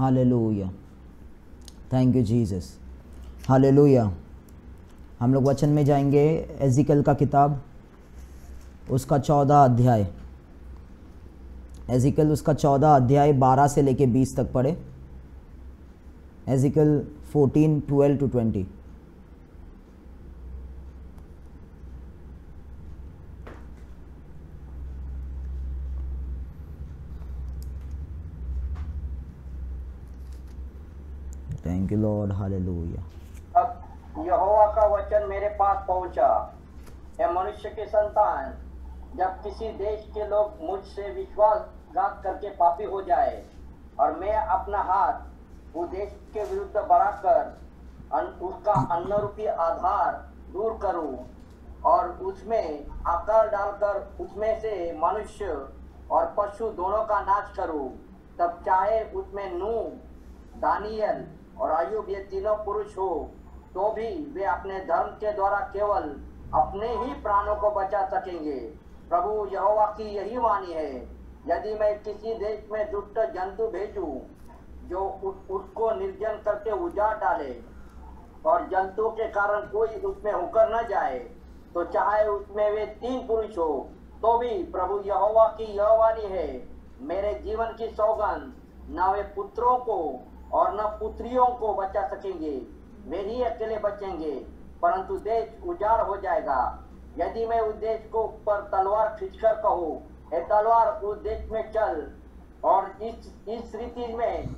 Hallelujah, thank you Jesus, hallelujah. हम लोग वचन में जाएंगे, एजिकल का किताब उसका 14 अध्याय, एजिकल उसका 14 अध्याय 12 से लेके 20 तक पढ़े। एजिकल 14, 12 to 20। Thank you Lord, hallelujah. अब यहोवा का वचन मेरे पास पहुंचा, हे मनुष्य के संतान, जब किसी देश के लोग मुझसे विश्वासघात करके पापी हो जाए और मैं अपना हाथ उस देश के विरुद्ध बढ़ाकर उसका अन्न रूपी आधार दूर करूं और उसमें आकार डालकर उसमें से मनुष्य और पशु दोनों का नाश करूं, तब चाहे उसमें नूह, दानियल और अय्यूब ये तीनों पुरुष हो, तो भी वे अपने धर्म के द्वारा केवल अपने ही प्राणों को बचा सकेंगे। प्रभु यहोवा की यही वाणी है, यदि मैं किसी देश में दुष्ट जंतु भेजूं जो उसको निर्जन करके उजाड़ डाले और जंतुओं के कारण कोई उसमें होकर न जाए, तो चाहे उसमें वे 3 पुरुष हो, तो भी प्रभु यहोवा की यह वाणी है, मेरे जीवन की सौगंध, न वे पुत्रों को और न पुत्रियों को बचा सकेंगे, वे ही अकेले बचेंगे, परंतु देश उजाड़ हो जाएगा। यदि मैं उस देश को ऊपर तलवार खींचकर कहूँ, हे तलवार उस देश में चल, और इस रीति में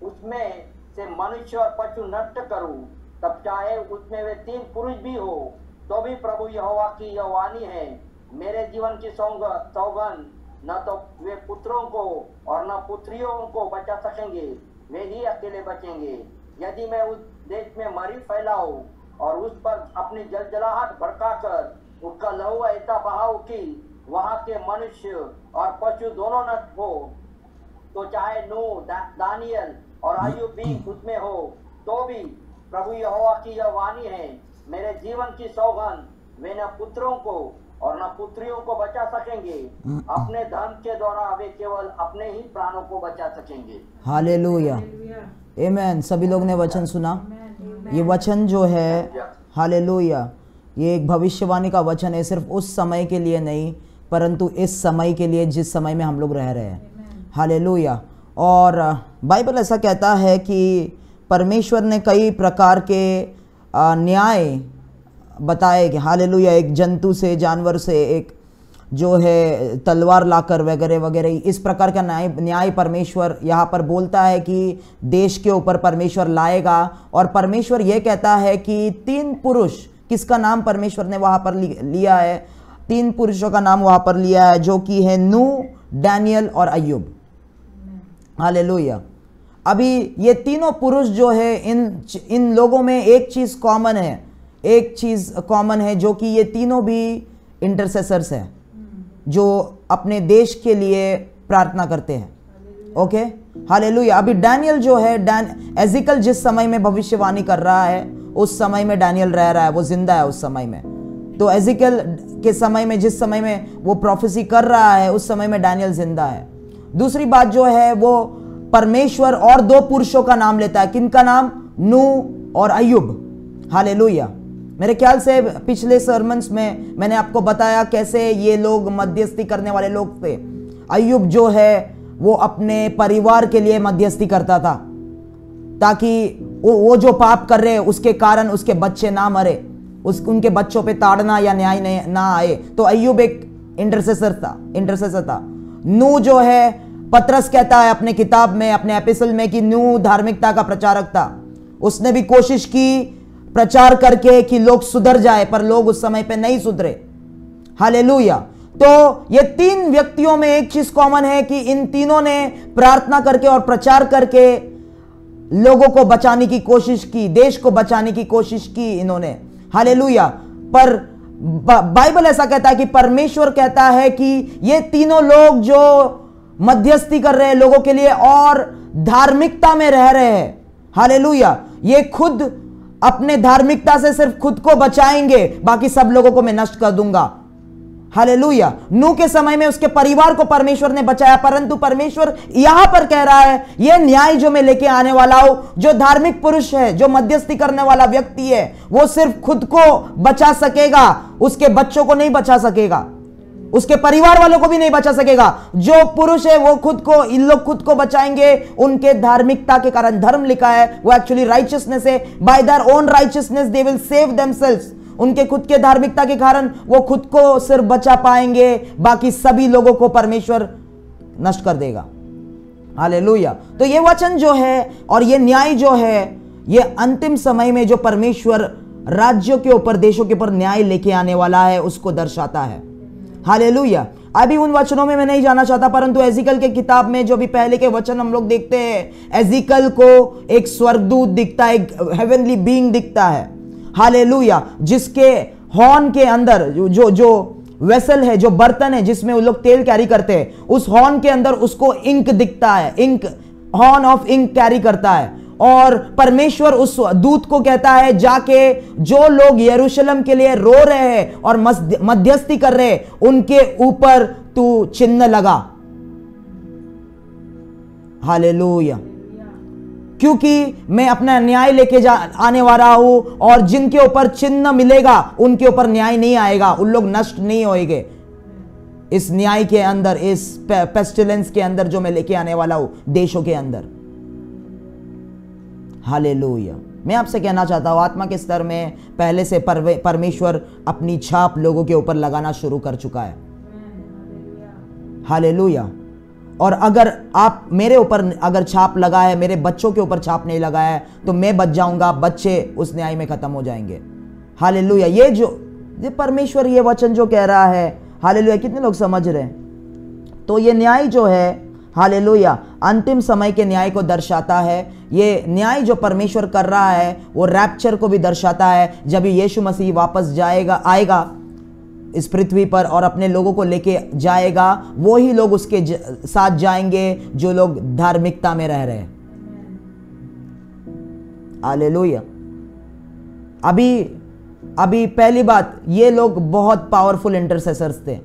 उसमें से मनुष्य और पशु नष्ट करूं, तब चाहे उसमें वे 3 पुरुष भी हो, तो भी प्रभु यहोवा की यह वाणी है, मेरे जीवन की सौगंध, न तो वे पुत्रों को और न पुत्रियों को बचा सकेंगे, वे ही अकेले बचेंगे। यदि मैं उस देश में मरी फैलाऊं और उस पर अपनी जलजलाहट भड़काकर उसका लहू ऐसा बहाव कि वहां के मनुष्य और पशु दोनों नष्ट हो, तो चाहे नूह, दानियल और अय्यूब भी उसमें हो, तो भी प्रभु यहोवा की यह वाणी है, मेरे जीवन की सौगंध, वे न पुत्रों को और न पुत्रियों को बचा सकेंगे, अपने धर्म के द्वारा वे केवल अपने ही प्राणों को बचा सकेंगे। हालेलुया, आमेन। सभी लोग ने वचन सुना। ये वचन जो है, हालेलुया, ये एक भविष्यवाणी का वचन है, सिर्फ उस समय के लिए नहीं, परंतु इस समय के लिए जिस समय में हम लोग रह रहे हैं। हालेलुया। और बाइबल ऐसा कहता है कि परमेश्वर ने कई प्रकार के न्याय बताए कि हालेलुया, एक जंतु से, जानवर से, एक जो है तलवार लाकर वगैरह वगैरह, इस प्रकार का न्याय परमेश्वर यहाँ पर बोलता है कि देश के ऊपर परमेश्वर लाएगा। और परमेश्वर ये कहता है कि 3 पुरुष, किसका नाम परमेश्वर ने वहाँ पर लिया है? 3 पुरुषों का नाम वहाँ पर लिया है, जो कि है नूह, डैनियल और अय्यूब। हालेलुया। अभी ये तीनों पुरुष जो है, इन लोगों में एक चीज़ कॉमन है, जो कि ये तीनों भी इंटरसेसर्स हैं, जो अपने देश के लिए प्रार्थना करते हैं। Okay, hallelujah. अभी डैनियल जो है, एजिकल जिस समय में भविष्यवाणी कर रहा है, उस समय में डैनियल रह रहा है, वो जिंदा है उस समय में। तो एजिकल के समय में, जिस समय में वो प्रोफेसी कर रहा है, उस समय में डैनियल जिंदा है। दूसरी बात जो है, वो परमेश्वर और 2 पुरुषों का नाम लेता है। किनका नाम? नूह और अय्यूब। हालेलुया। मेरे ख्याल से पिछले सर्मन्स में मैंने आपको बताया कैसे ये लोग मध्यस्थी करने वाले लोग थे। अय्यूब जो है वो अपने परिवार के लिए मध्यस्थी करता था, ताकि वो जो पाप कर रहे उसके कारण उसके बच्चे ना मरे, उनके बच्चों पे ताड़ना या न्याय ना आए। तो अय्यूब एक इंटरसेसर था। नूह जो है, पतरस कहता है अपने किताब में, अपने एपिसोड में, कि नूह धार्मिकता का प्रचारक था। उसने भी कोशिश की प्रचार करके कि लोग सुधर जाए, पर लोग उस समय पे नहीं सुधरे। हालेलुया। तो ये 3 व्यक्तियों में एक चीज कॉमन है कि इन तीनों ने प्रार्थना करके और प्रचार करके लोगों को बचाने की कोशिश की, देश को बचाने की कोशिश की इन्होंने। हालेलुया। पर बाइबल ऐसा कहता है कि परमेश्वर कहता है कि ये तीनों लोग जो मध्यस्थी कर रहे हैं लोगों के लिए और धार्मिकता में रह रहे हैं, हालेलुया, ये खुद अपने धार्मिकता से सिर्फ खुद को बचाएंगे, बाकी सब लोगों को मैं नष्ट कर दूंगा। हालेलुया। नूह के समय में उसके परिवार को परमेश्वर ने बचाया, परंतु परमेश्वर यहां पर कह रहा है यह न्याय जो मैं लेके आने वाला हूं, जो धार्मिक पुरुष है, जो मध्यस्थी करने वाला व्यक्ति है, वो सिर्फ खुद को बचा सकेगा, उसके बच्चों को नहीं बचा सकेगा, उसके परिवार वालों को भी नहीं बचा सकेगा। जो पुरुष है वो खुद को, इन लोग खुद को बचाएंगे उनके धार्मिकता के कारण। धर्म लिखा है वो एक्चुअली राइचियसनेस है। Bye their own righteousness they will save themselves. उनके खुद के धार्मिकता के कारण वो खुद को सिर्फ बचा पाएंगे, बाकी सभी लोगों को परमेश्वर नष्ट कर देगा। हालेलुया। तो ये वचन जो है और ये न्याय जो है, ये अंतिम समय में जो परमेश्वर राज्यों के ऊपर, देशों के ऊपर न्याय लेके आने वाला है, उसको दर्शाता है। हालेलुया। अभी उन वचनों में मैं नहीं जाना चाहता, परंतु एजिकल के किताब में जो भी पहले के वचन हम लोग देखते हैं, एजिकल को एक स्वर्गदूत दिखता है, एक हेवनली बीइंग दिखता है। हालेलुया। जिसके हॉर्न के अंदर जो वेसल है, जो बर्तन है जिसमें वो लोग तेल कैरी करते हैं, उस हॉर्न के अंदर उसको इंक दिखता है, ink, horn of ink carry करता है। और परमेश्वर उस दूत को कहता है, जाके जो लोग यरूशलेम के लिए रो रहे हैं और मध्यस्थी कर रहे हैं, उनके ऊपर तू चिन्ह लगा। हालेलुया। क्योंकि मैं अपना न्याय लेके आने वाला हूं, और जिनके ऊपर चिन्ह मिलेगा उनके ऊपर न्याय नहीं आएगा, उन लोग नष्ट नहीं होएंगे इस न्याय के अंदर, इस पेस्टिलेंस के अंदर जो मैं लेके आने वाला हूं देशों के अंदर। हालेलुया। मैं आपसे कहना चाहता हूं, आत्मा के स्तर में पहले से परमेश्वर अपनी छाप लोगों के ऊपर लगाना शुरू कर चुका है। हालेलुया। और अगर आप मेरे ऊपर अगर छाप लगा है, मेरे बच्चों के ऊपर छाप नहीं लगा है, तो मैं बच जाऊंगा, बच्चे उस न्याय में खत्म हो जाएंगे। हालेलुया। ये परमेश्वर ये वचन जो कह रहा है, हालेलुया, कितने लोग समझ रहे हैं? तो ये न्याय जो है, हालेलुया, अंतिम समय के न्याय को दर्शाता है। ये न्याय जो परमेश्वर कर रहा है वो रैप्चर को भी दर्शाता है। जब यीशु मसीह वापस आएगा इस पृथ्वी पर और अपने लोगों को लेके जाएगा, वो ही लोग उसके साथ जाएंगे जो लोग धार्मिकता में रह रहे हैं। हालेलुया। अभी पहली बात, ये लोग बहुत पावरफुल इंटरसेसर्स थे,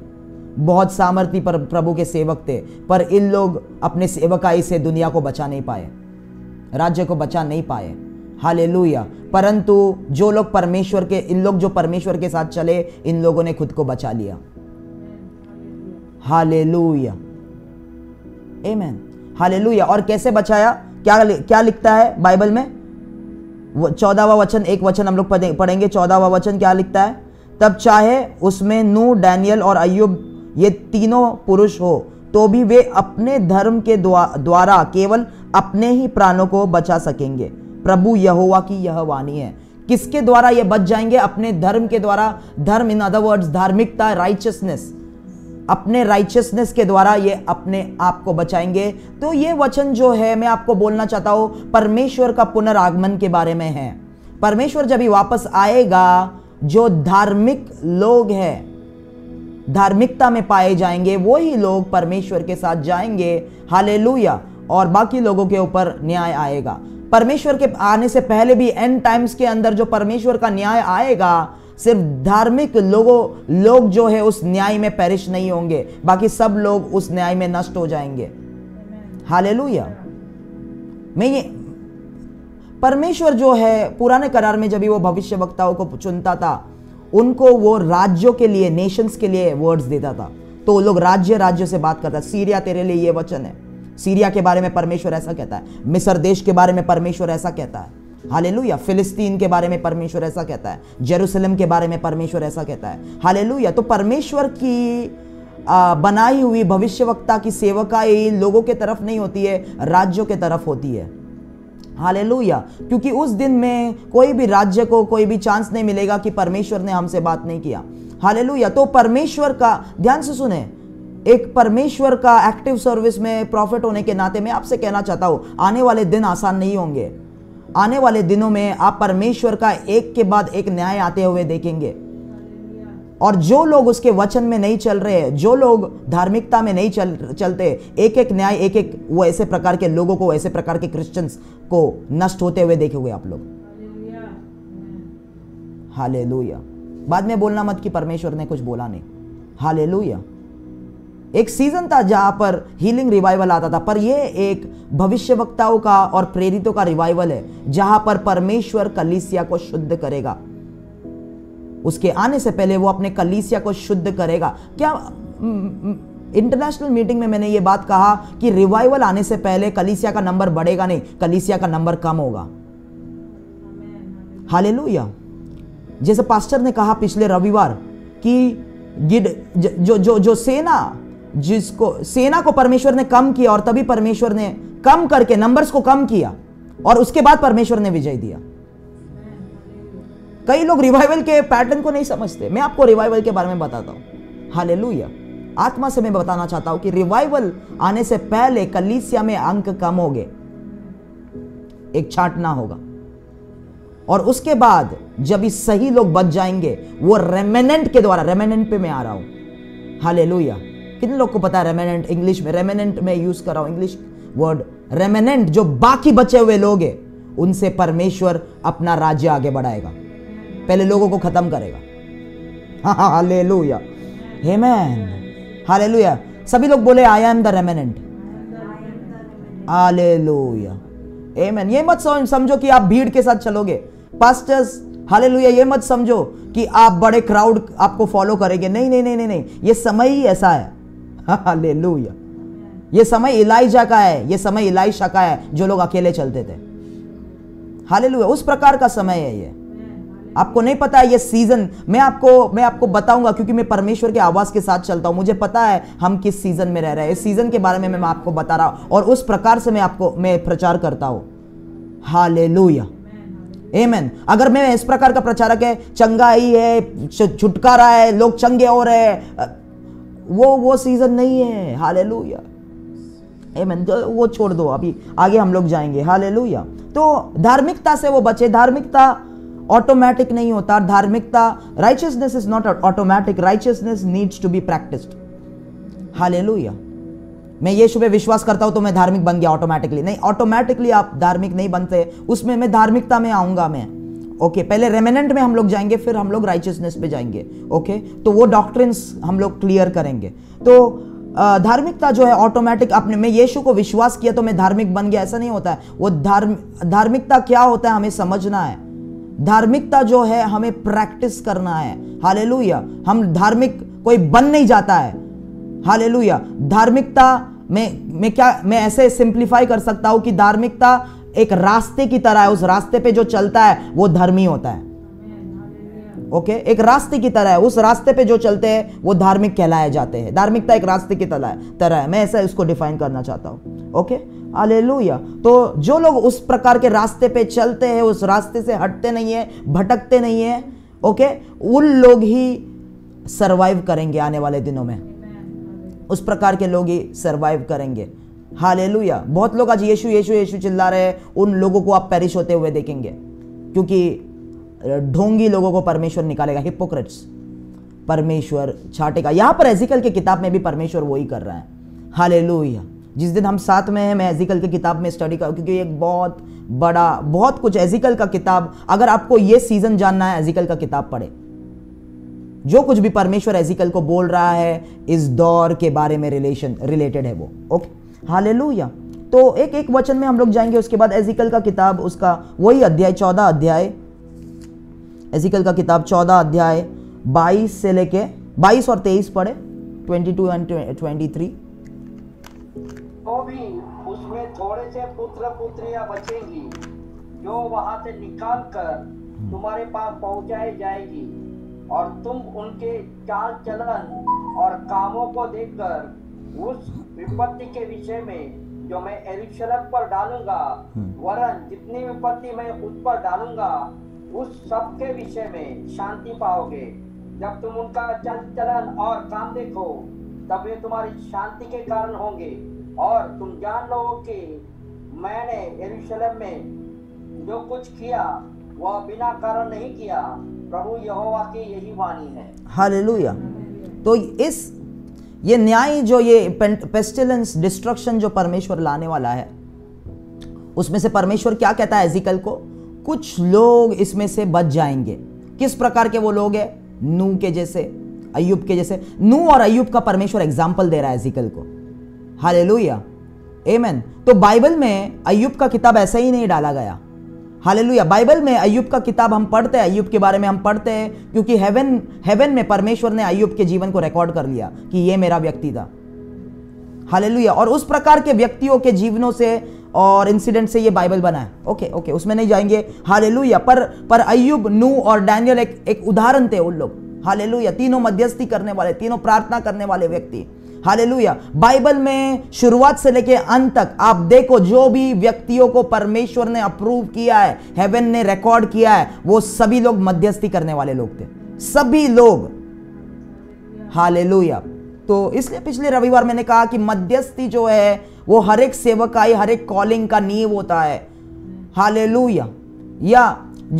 बहुत सामर्थी पर प्रभु के सेवक थे, पर इन लोग अपने सेवकाई से दुनिया को बचा नहीं पाए, राज्य को बचा नहीं पाए। हालेलुया। परंतु जो लोग परमेश्वर के, इन लोग जो परमेश्वर के साथ चले, इन लोगों ने खुद को बचा लिया। हालेलुया। आमीन। हालेलुया। और कैसे बचाया? क्या लिखता है बाइबल में? 14वां वचन, एक वचन हम लोग पढ़ेंगे। 14वां वचन क्या लिखता है? तब चाहे उसमें नूह, डैनियल और अय्यूब ये तीनों पुरुष हो, तो भी वे अपने धर्म के द्वारा केवल अपने ही प्राणों को बचा सकेंगे। प्रभु यहोवा की यह वाणी है। किसके द्वारा ये बच जाएंगे? अपने धर्म के द्वारा। धर्म इन अदर वर्ड्स धार्मिकता, राइचियसनेस। अपने राइचियसनेस के द्वारा ये अपने आप को बचाएंगे। तो ये वचन जो है, मैं आपको बोलना चाहता हूं, परमेश्वर का पुनरागमन के बारे में है। परमेश्वर जब ही वापस आएगा, जो धार्मिक लोग हैं, धार्मिकता में पाए जाएंगे, वही लोग परमेश्वर के साथ जाएंगे। हालेलुया। और बाकी लोगों के ऊपर न्याय आएगा। परमेश्वर के आने से पहले भी एंड टाइम्स के अंदर जो परमेश्वर का न्याय आएगा, सिर्फ धार्मिक लोग जो है उस न्याय में पेरिश नहीं होंगे, बाकी सब लोग उस न्याय में नष्ट हो जाएंगे। हालेलुया। परमेश्वर जो है पुराने करार में जब वो भविष्यवक्ताओं को चुनता था, उनको वो राज्यों के लिए, नेशंस के लिए वर्ड्स देता था। तो लोग राज्य से बात करता है। सीरिया तेरे लिए ये वचन है, सीरिया के बारे में परमेश्वर ऐसा कहता है, मिस्र देश के बारे में परमेश्वर ऐसा कहता है। हालेलुया। फिलिस्तीन के बारे में परमेश्वर ऐसा कहता है, जेरूशलेम के बारे में परमेश्वर ऐसा कहता है। हालेलुया। तो परमेश्वर की बनाई हुई भविष्यवक्ता की सेवकाई लोगों के तरफ नहीं होती है, राज्यों के तरफ होती है। हालेलुया। क्योंकि उस दिन में कोई भी राज्य को कोई भी चांस नहीं मिलेगा कि परमेश्वर ने हमसे बात नहीं किया। हालेलुया। तो परमेश्वर का, ध्यान से सुने, एक परमेश्वर का एक्टिव सर्विस में प्रॉफिट होने के नाते मैं आपसे कहना चाहता हूं, आने वाले दिन आसान नहीं होंगे। आने वाले दिनों में आप परमेश्वर का एक के बाद एक न्याय आते हुए देखेंगे। और जो लोग उसके वचन में नहीं चल रहे, जो लोग धार्मिकता में नहीं चलते, एक एक न्याय, एक एक वो ऐसे प्रकार के लोगों को, ऐसे प्रकार के क्रिश्चियंस को नष्ट होते हुए देखेंगे आप लोग। हालेलुया। बाद में बोलना मत कि परमेश्वर ने कुछ बोला नहीं। हालेलुया। एक सीजन था जहां पर हीलिंग रिवाइवल आता था, पर यह एक भविष्यवक्ताओं का और प्रेरितों का रिवाइवल है जहां पर परमेश्वर कलीसिया को शुद्ध करेगा। उसके आने से पहले वो अपने कलीसिया को शुद्ध करेगा। क्या इंटरनेशनल मीटिंग में मैंने ये बात कहा कि रिवाइवल आने से पहले कलीसिया का नंबर बढ़ेगा नहीं, कलीसिया का नंबर कम होगा। हालेलुया। जैसे पास्टर ने कहा पिछले रविवार कि जो सेना को परमेश्वर ने कम किया और तभी परमेश्वर ने कम करके नंबर्स को कम किया और उसके बाद परमेश्वर ने विजय दिया। कई लोग रिवाइवल के पैटर्न को नहीं समझते। मैं आपको रिवाइवल के बारे में बताता हूं। हालेलुया। आत्मा से मैं बताना चाहता हूं कि रिवाइवल आने से पहले कलीसिया में अंक कम होंगे, एक छांटना होगा, और उसके बाद जब इस सही लोग बच जाएंगे वो रेमेनेंट के द्वारा, रेमेनेंट पे मैं आ रहा हूं। हालेलुया। कितने लोग को पता है रेमेनेंट? इंग्लिश में रेमेनेंट में यूज कर रहा हूं, इंग्लिश वर्ड रेमेनेंट। जो बाकी बचे हुए लोग हैं उनसे परमेश्वर अपना राज्य आगे बढ़ाएगा, पहले लोगों को खत्म करेगा। हालेलुया, आमेन, हालेलुया। सभी लोग बोले I am the remnant. Hallelujah, आमेन। ये मत समझो कि आप भीड़ के साथ चलोगे पास्टर्स। हालेलुया। ये मत समझो कि आप बड़े क्राउड आपको फॉलो करेंगे। नहीं नहीं नहीं नहीं नहीं, ये समय ही ऐसा है। हालेलुया। ये समय इलाइजा का है, ये समय इलाइशा का है, जो लोग अकेले चलते थे। हालेलुया। उस प्रकार का समय है ये। आपको नहीं पता है ये सीजन। मैं आपको बताऊंगा, क्योंकि मैं परमेश्वर के आवाज के साथ चलता हूं। मुझे पता है हम किस सीजन में रह रहे हैं। इस सीजन के बारे में मैं आपको बता रहा हूं और उस प्रकार से मैं प्रचार करता हूं। हालेलुया, आमेन। अगर मैं इस प्रकार का प्रचारक है, चंगाई है, छुटकारा है, लोग चंगे हो रहे हैं, वो सीजन नहीं है। हालेलुया, आमेन। वो छोड़ दो, अभी आगे हम लोग जाएंगे। हालेलुया। तो धार्मिकता से वो बचे। धार्मिकता ऑटोमेटिक नहीं होता। धार्मिकता, righteousness is not automatic, righteousness needs to be practised. Hallelujah. मैं यीशु पे विश्वास करता हूं तो मैं धार्मिक बन गया ऑटोमेटिकली। नहीं, ऑटोमेटिकली आप धार्मिक नहीं बनते। उसमें मैं धार्मिकता में आऊंगा मैं। ओके, पहले रेमेनेंट में हम लोग जाएंगे, फिर हम लोग राइचियसनेस पे जाएंगे। ओके, तो वो डॉक्ट्रिन्स हम लोग क्लियर करेंगे। तो धार्मिकता जो है ऑटोमेटिक, आपने मैं यीशु को विश्वास किया तो मैं धार्मिक बन गया, ऐसा नहीं होता है। वो धार्मिकता क्या होता है हमें समझना है। धार्मिकता जो है हमें प्रैक्टिस करना है। हालेलुया। हम धार्मिक कोई बन नहीं जाता है। हालेलुया। धार्मिकता मैं ऐसे सिंप्लीफाई कर सकता हूं कि धार्मिकता एक रास्ते की तरह है। उस रास्ते पे जो चलता है वो धर्मी होता है। ओके, एक रास्ते की तरह है। उस रास्ते पे जो चलते हैं वो धार्मिक कहलाए जाते हैं। धार्मिकता एक रास्ते की तरह है। मैं ऐसा इसको डिफाइन करना चाहता हूं। Okay, hallelujah. तो जो लोग उस प्रकार के रास्ते पे चलते हैं, उस रास्ते से हटते नहीं है, भटकते नहीं है, ओके, उन लोग ही सरवाइव करेंगे आने वाले दिनों में। उस प्रकार के लोग ही सरवाइव करेंगे। हालेलुया। बहुत लोग आज यीशु यीशु यीशु चिल्ला रहे हैं, उन लोगों को आप पेरिश होते हुए देखेंगे, क्योंकि ढोंगी लोगों को परमेश्वर निकालेगा। हिपोक्रेट्स परमेश्वर छाटेगा। यहां पर एजिकल की किताब में भी परमेश्वर वही कर रहा है। हालेलुया। जिस दिन हम साथ में हैं, मैं एजिकल की किताब में स्टडी कर, क्योंकि एक बहुत बड़ा, बहुत कुछ एजिकल का किताब, अगर आपको ये सीजन जानना है एजिकल का किताब पढ़े। जो कुछ भी परमेश्वर एजिकल को बोल रहा है इस दौर के बारे में रिलेटेड है वो। Okay, hallelujah. तो एक एक वचन में हम लोग जाएंगे। उसके बाद एजिकल का किताब, उसका वही अध्याय 14 अध्याय, एजिकल का किताब 14 अध्याय 22 से लेके 22 और 23 पढ़े, 22 एंड 23। तो भी उसमें थोड़े से पुत्र पुत्रियां बचेंगी जो वहां से निकाल कर तुम्हारे पास पहुंचाई जाएगी, और तुम उनके चाल चलन और कामों को देखकर उस विपत्ति के विषय में जो मैं यरूशलेम पर डालूंगा, वरन जितनी विपत्ति मैं उस पर डालूंगा, उस सब के विषय में शांति पाओगे। जब तुम उनका चल चलन और काम देखो, तब वे तुम्हारी शांति के कारण होंगे, और तुम जान लो कि मैंने यरूशलेम में जो कुछ किया वह बिना कारण नहीं किया। प्रभु यहोवा की यही वाणी है। हालेलुया। तो ये न्याय जो ये पेस्टिलेंस डिस्ट्रक्शन जो परमेश्वर लाने वाला है, उसमें से परमेश्वर क्या कहता है एजिकल को? कुछ लोग इसमें से बच जाएंगे। किस प्रकार के वो लोग हैं? नूह के जैसे, अय्यूब के जैसे। नूह और अय्यूब का परमेश्वर एग्जाम्पल दे रहा है एजिकल को। हालेलुया, आमेन। तो बाइबल में अय्यूब का किताब ऐसा ही नहीं डाला गया। हालेलुया। बाइबल में अय्यूब का किताब हम पढ़ते हैं, अय्यूब के बारे में हम पढ़ते हैं क्योंकि हेवन में परमेश्वर ने अय्यूब के जीवन को रिकॉर्ड कर लिया कि ये मेरा व्यक्ति था। हालेलुया। और उस प्रकार के व्यक्तियों के जीवनों से और इंसिडेंट से ये बाइबल बना है। ओके, उसमें नहीं जाएंगे। हालेलुया। पर अय्यूब, नूह और डैनियल एक उदाहरण थे उन लोग। हालेलुया। तीनों मध्यस्थी करने वाले, तीनों प्रार्थना करने वाले व्यक्ति। हालेलुया। बाइबल में शुरुआत से लेके अंत तक आप देखो, जो भी व्यक्तियों को परमेश्वर ने अप्रूव किया है, हेवन ने रिकॉर्ड किया है, वो सभी लोग मध्यस्थी करने वाले लोग थे, सभी लोग। हालेलुया। तो इसलिए पिछले रविवार मैंने कहा कि मध्यस्थी जो है वो हर एक सेवकाई, हर एक कॉलिंग का नींव होता है। हालेलुया। या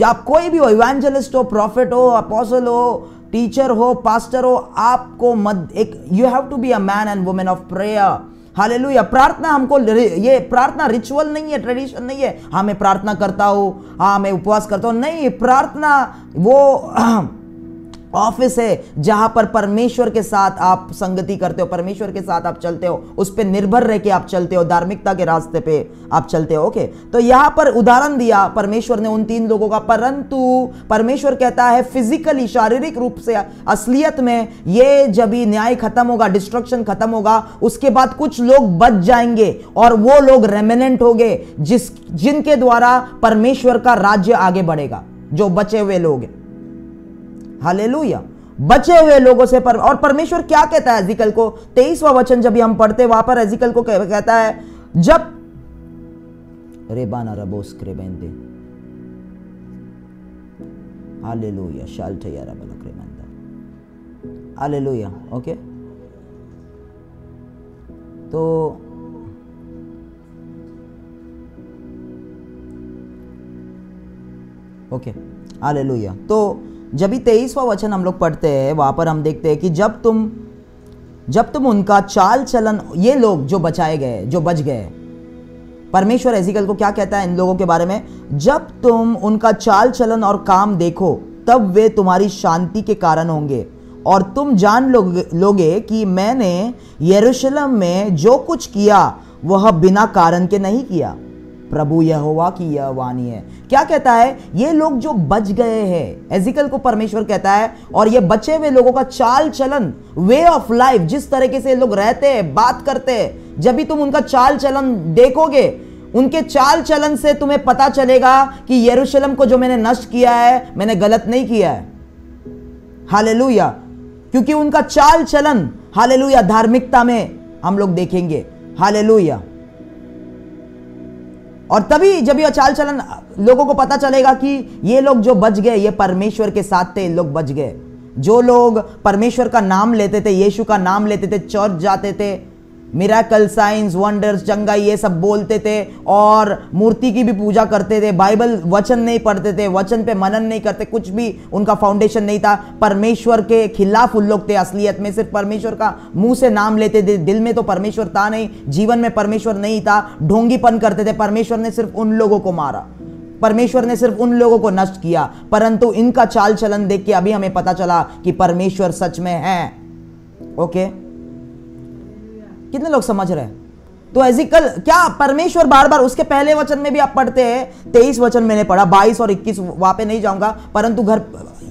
आप कोई भी हो, इवेंजलिस्ट हो, प्रॉफिट हो, अपोस्टल हो, टीचर हो, पास्टर हो, आपको you have to be a man and women of prayer. Hallelujah. प्रार्थना हमको, ये प्रार्थना रिचुअल नहीं है, ट्रेडिशन नहीं है। हाँ मैं प्रार्थना करता हूँ, हाँ मैं उपवास करता हूँ, नहीं। प्रार्थना वो ऑफिस है जहां पर परमेश्वर के साथ आप संगति करते हो, परमेश्वर के साथ आप चलते हो, उस पर निर्भर रह के आप चलते हो, धार्मिकता के रास्ते पे आप चलते हो। ओके, तो यहां पर उदाहरण दिया परमेश्वर ने उन 3 लोगों का, परंतु परमेश्वर कहता है फिजिकली, शारीरिक रूप से, असलियत में ये जब ही न्याय खत्म होगा, डिस्ट्रक्शन खत्म होगा, उसके बाद कुछ लोग बच जाएंगे और वो लोग रेमिनेंट होंगे जिनके द्वारा परमेश्वर का राज्य आगे बढ़ेगा, जो बचे हुए लोग हैं। हालेलुया। बचे हुए लोगों से और परमेश्वर क्या कहता है एजिकल को? 23वां वचन जब हम पढ़ते, वहां पर एजिकल को कहता है, जब रेबाना रबोस क्रेबेंदे, हालेलुया, शाल्टया रबला क्रेबेंदा, हालेलुया। ओके, तो ओके, हालेलुया। तो जब भी 23वां वचन हम लोग पढ़ते हैं, वहां पर हम देखते हैं कि जब तुम उनका चाल चलन, ये लोग जो बचाए गए, जो बच गए, परमेश्वर एजिकल को क्या कहता है इन लोगों के बारे में? जब तुम उनका चाल चलन और काम देखो, तब वे तुम्हारी शांति के कारण होंगे और तुम जान लोगे कि मैंने यरूशलेम में जो कुछ किया वह बिना कारण के नहीं किया। प्रभु यहोवा की यह वाणी है। क्या कहता है? ये लोग जो बच गए हैं, एजिकल को परमेश्वर कहता है, और ये बचे हुए लोगों का चाल चलन, वे ऑफ लाइफ, जिस तरीके से लोग रहते हैं, बात करते हैं, जब भी तुम उनका चाल चलन देखोगे, उनके चाल चलन से तुम्हें पता चलेगा कि यरूशलेम को जो मैंने नष्ट किया है, मैंने गलत नहीं किया है। हालेलुया। क्योंकि उनका चाल चलन, हालेलुया, धार्मिकता में हम लोग देखेंगे। हालेलुया। और तभी जब यह चाल चलन लोगों को पता चलेगा कि ये लोग जो बच गए, ये परमेश्वर के साथ थे, लोग बच गए। जो लोग परमेश्वर का नाम लेते थे, यीशु का नाम लेते थे, चर्च जाते थे, मिराकल, साइंस, वंडर्स, चंगाई, ये सब बोलते थे, और मूर्ति की भी पूजा करते थे, बाइबल वचन नहीं पढ़ते थे, वचन पे मनन नहीं करते, कुछ भी उनका फाउंडेशन नहीं था, परमेश्वर के खिलाफ उन लोग थे। असलियत में सिर्फ परमेश्वर का मुंह से नाम लेते थे, दिल में तो परमेश्वर था नहीं, जीवन में परमेश्वर नहीं था, ढोंगीपन करते थे। परमेश्वर ने सिर्फ उन लोगों को मारा, परमेश्वर ने सिर्फ उन लोगों को नष्ट किया। परंतु इनका चाल चलन देख के अभी हमें पता चला कि परमेश्वर सच में है। ओके, कितने लोग समझ रहे हैं? तो एजिकल क्या परमेश्वर बार बार, उसके पहले वचन में भी आप पढ़ते हैं, 23 वचन मैंने पढ़ा, 22 और 21 वहां पे नहीं जाऊंगा, परंतु घर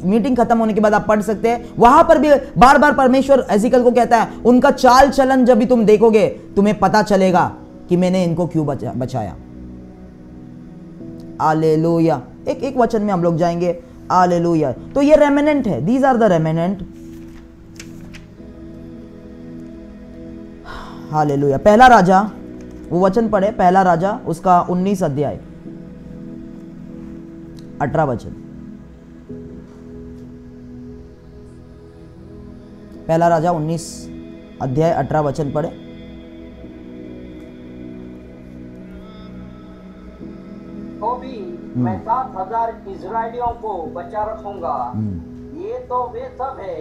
मीटिंग खत्म होने के बाद आप पढ़ सकते हैं। वहां पर भी बार बार परमेश्वर एजिकल को कहता है, उनका चाल चलन जब भी तुम देखोगे, तुम्हें पता चलेगा कि मैंने इनको क्यों बचाया। हालेलुया। एक वचन में हम लोग जाएंगे। हालेलुया। तो ये रेमिनेंट है, these are the remnant. Hallelujah. पहला राजा, वो वचन पढ़े, पहला राजा उसका 19 अध्याय 18 वचन। पहला राजा 19 अध्याय 18 वचन पढ़े। तो भी मैं 7,000 इजरायलियों को बचा रखूंगा। ये तो वे सब है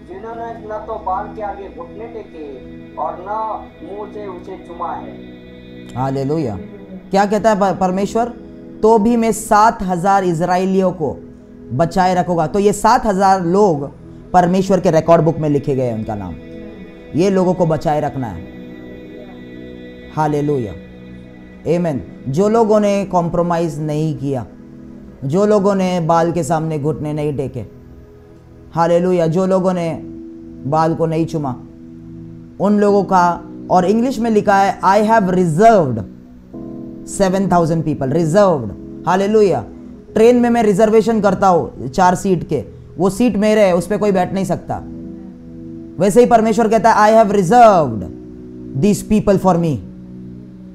जिन्होंने न तो बाल के आगे घुटने टेके और न मुंह से उसे चुमा है। हालेलुया। क्या कहता है परमेश्वर? तो भी मैं 7,000 इजराइलियों को बचाए रखूंगा। तो ये 7,000 लोग परमेश्वर के रिकॉर्ड बुक में लिखे गए उनका नाम। ये लोगों को बचाए रखना है। हालेलुया, आमीन। जो लोगों ने कॉम्प्रोमाइज नहीं किया, जो लोगों ने बाल के सामने घुटने नहीं टेके, हालेलुया, जो लोगों ने बाल को नहीं चुमा, उन लोगों का, और इंग्लिश में लिखा है I have reserved 7,000 people, reserved. Hallelujah. Train में मैं रिजर्वेशन करता हूं 4 सीट के, वो सीट मेरे है, उस पर कोई बैठ नहीं सकता। वैसे ही परमेश्वर कहता है I have reserved this people for me.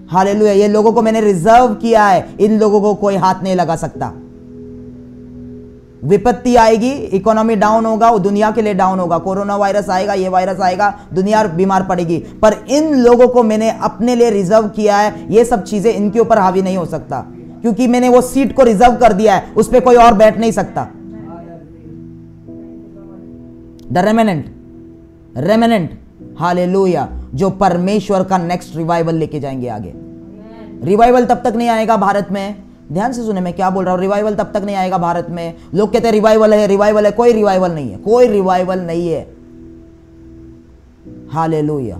Hallelujah, ये लोगों को मैंने रिजर्व किया है, इन लोगों को कोई हाथ नहीं लगा सकता। विपत्ति आएगी, इकोनॉमी डाउन होगा, वो दुनिया के लिए डाउन होगा, कोरोना वायरस आएगा, ये वायरस आएगा, दुनिया बीमार पड़ेगी, पर इन लोगों को मैंने अपने लिए रिजर्व किया है। ये सब चीजें इनके ऊपर हावी नहीं हो सकता, क्योंकि मैंने वो सीट को रिजर्व कर दिया है, उस पर कोई और बैठ नहीं सकता। द रेमेनेंट, हालेलुया, जो परमेश्वर का नेक्स्ट रिवाइवल लेके जाएंगे आगे। रिवाइवल तब तक नहीं आएगा भारत में, ध्यान से सुने मैं क्या बोल रहा हूं, रिवाइवल तब तक नहीं आएगा भारत में। लोग कहते हैं रिवाइवल है, रिवाइवल है, कोई रिवाइवल नहीं है, कोई रिवाइवल नहीं है। हालेलुया,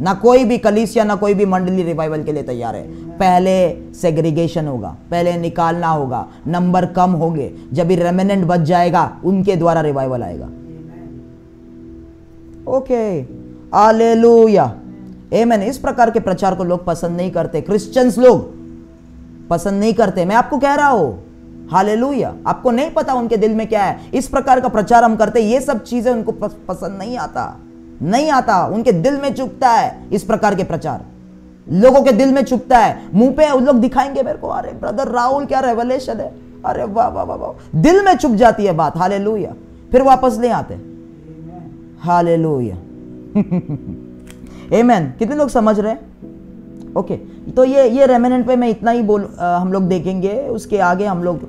ना कोई भी कलीसिया, ना कोई भी मंडली रिवाइवल के लिए तैयार है। पहले सेग्रीगेशन होगा, पहले निकालना होगा, नंबर कम होंगे, जब भी रेमेनेंट बच जाएगा उनके द्वारा रिवाइवल आएगा। ओके, हालेलुया, आमीन। इस प्रकार के प्रचार को लोग पसंद नहीं करते, क्रिश्चियंस लोग पसंद नहीं करते, मैं आपको कह रहा हूं। हालेलुया, आपको नहीं पता उनके दिल में क्या है। इस प्रकार का प्रचार हम करते, ये सब चीजें उनको पसंद नहीं आता, उनके दिल में चुभता है। इस प्रकार के प्रचार लोगों के दिल में चुभता है। मुंह पे उन लोग दिखाएंगे मेरे को, अरे ब्रदर राहुल क्या रेवलेशन है, अरे वाह वाह वाह वाह, दिल में चुभ जाती है बात। हालेलुया, फिर वापस नहीं आते। हालेलुया, आमीन। कितने लोग समझ रहे हैं? ओके, तो ये रेमेनेंट पे मैं इतना ही हम लोग देखेंगे, उसके आगे हम लोग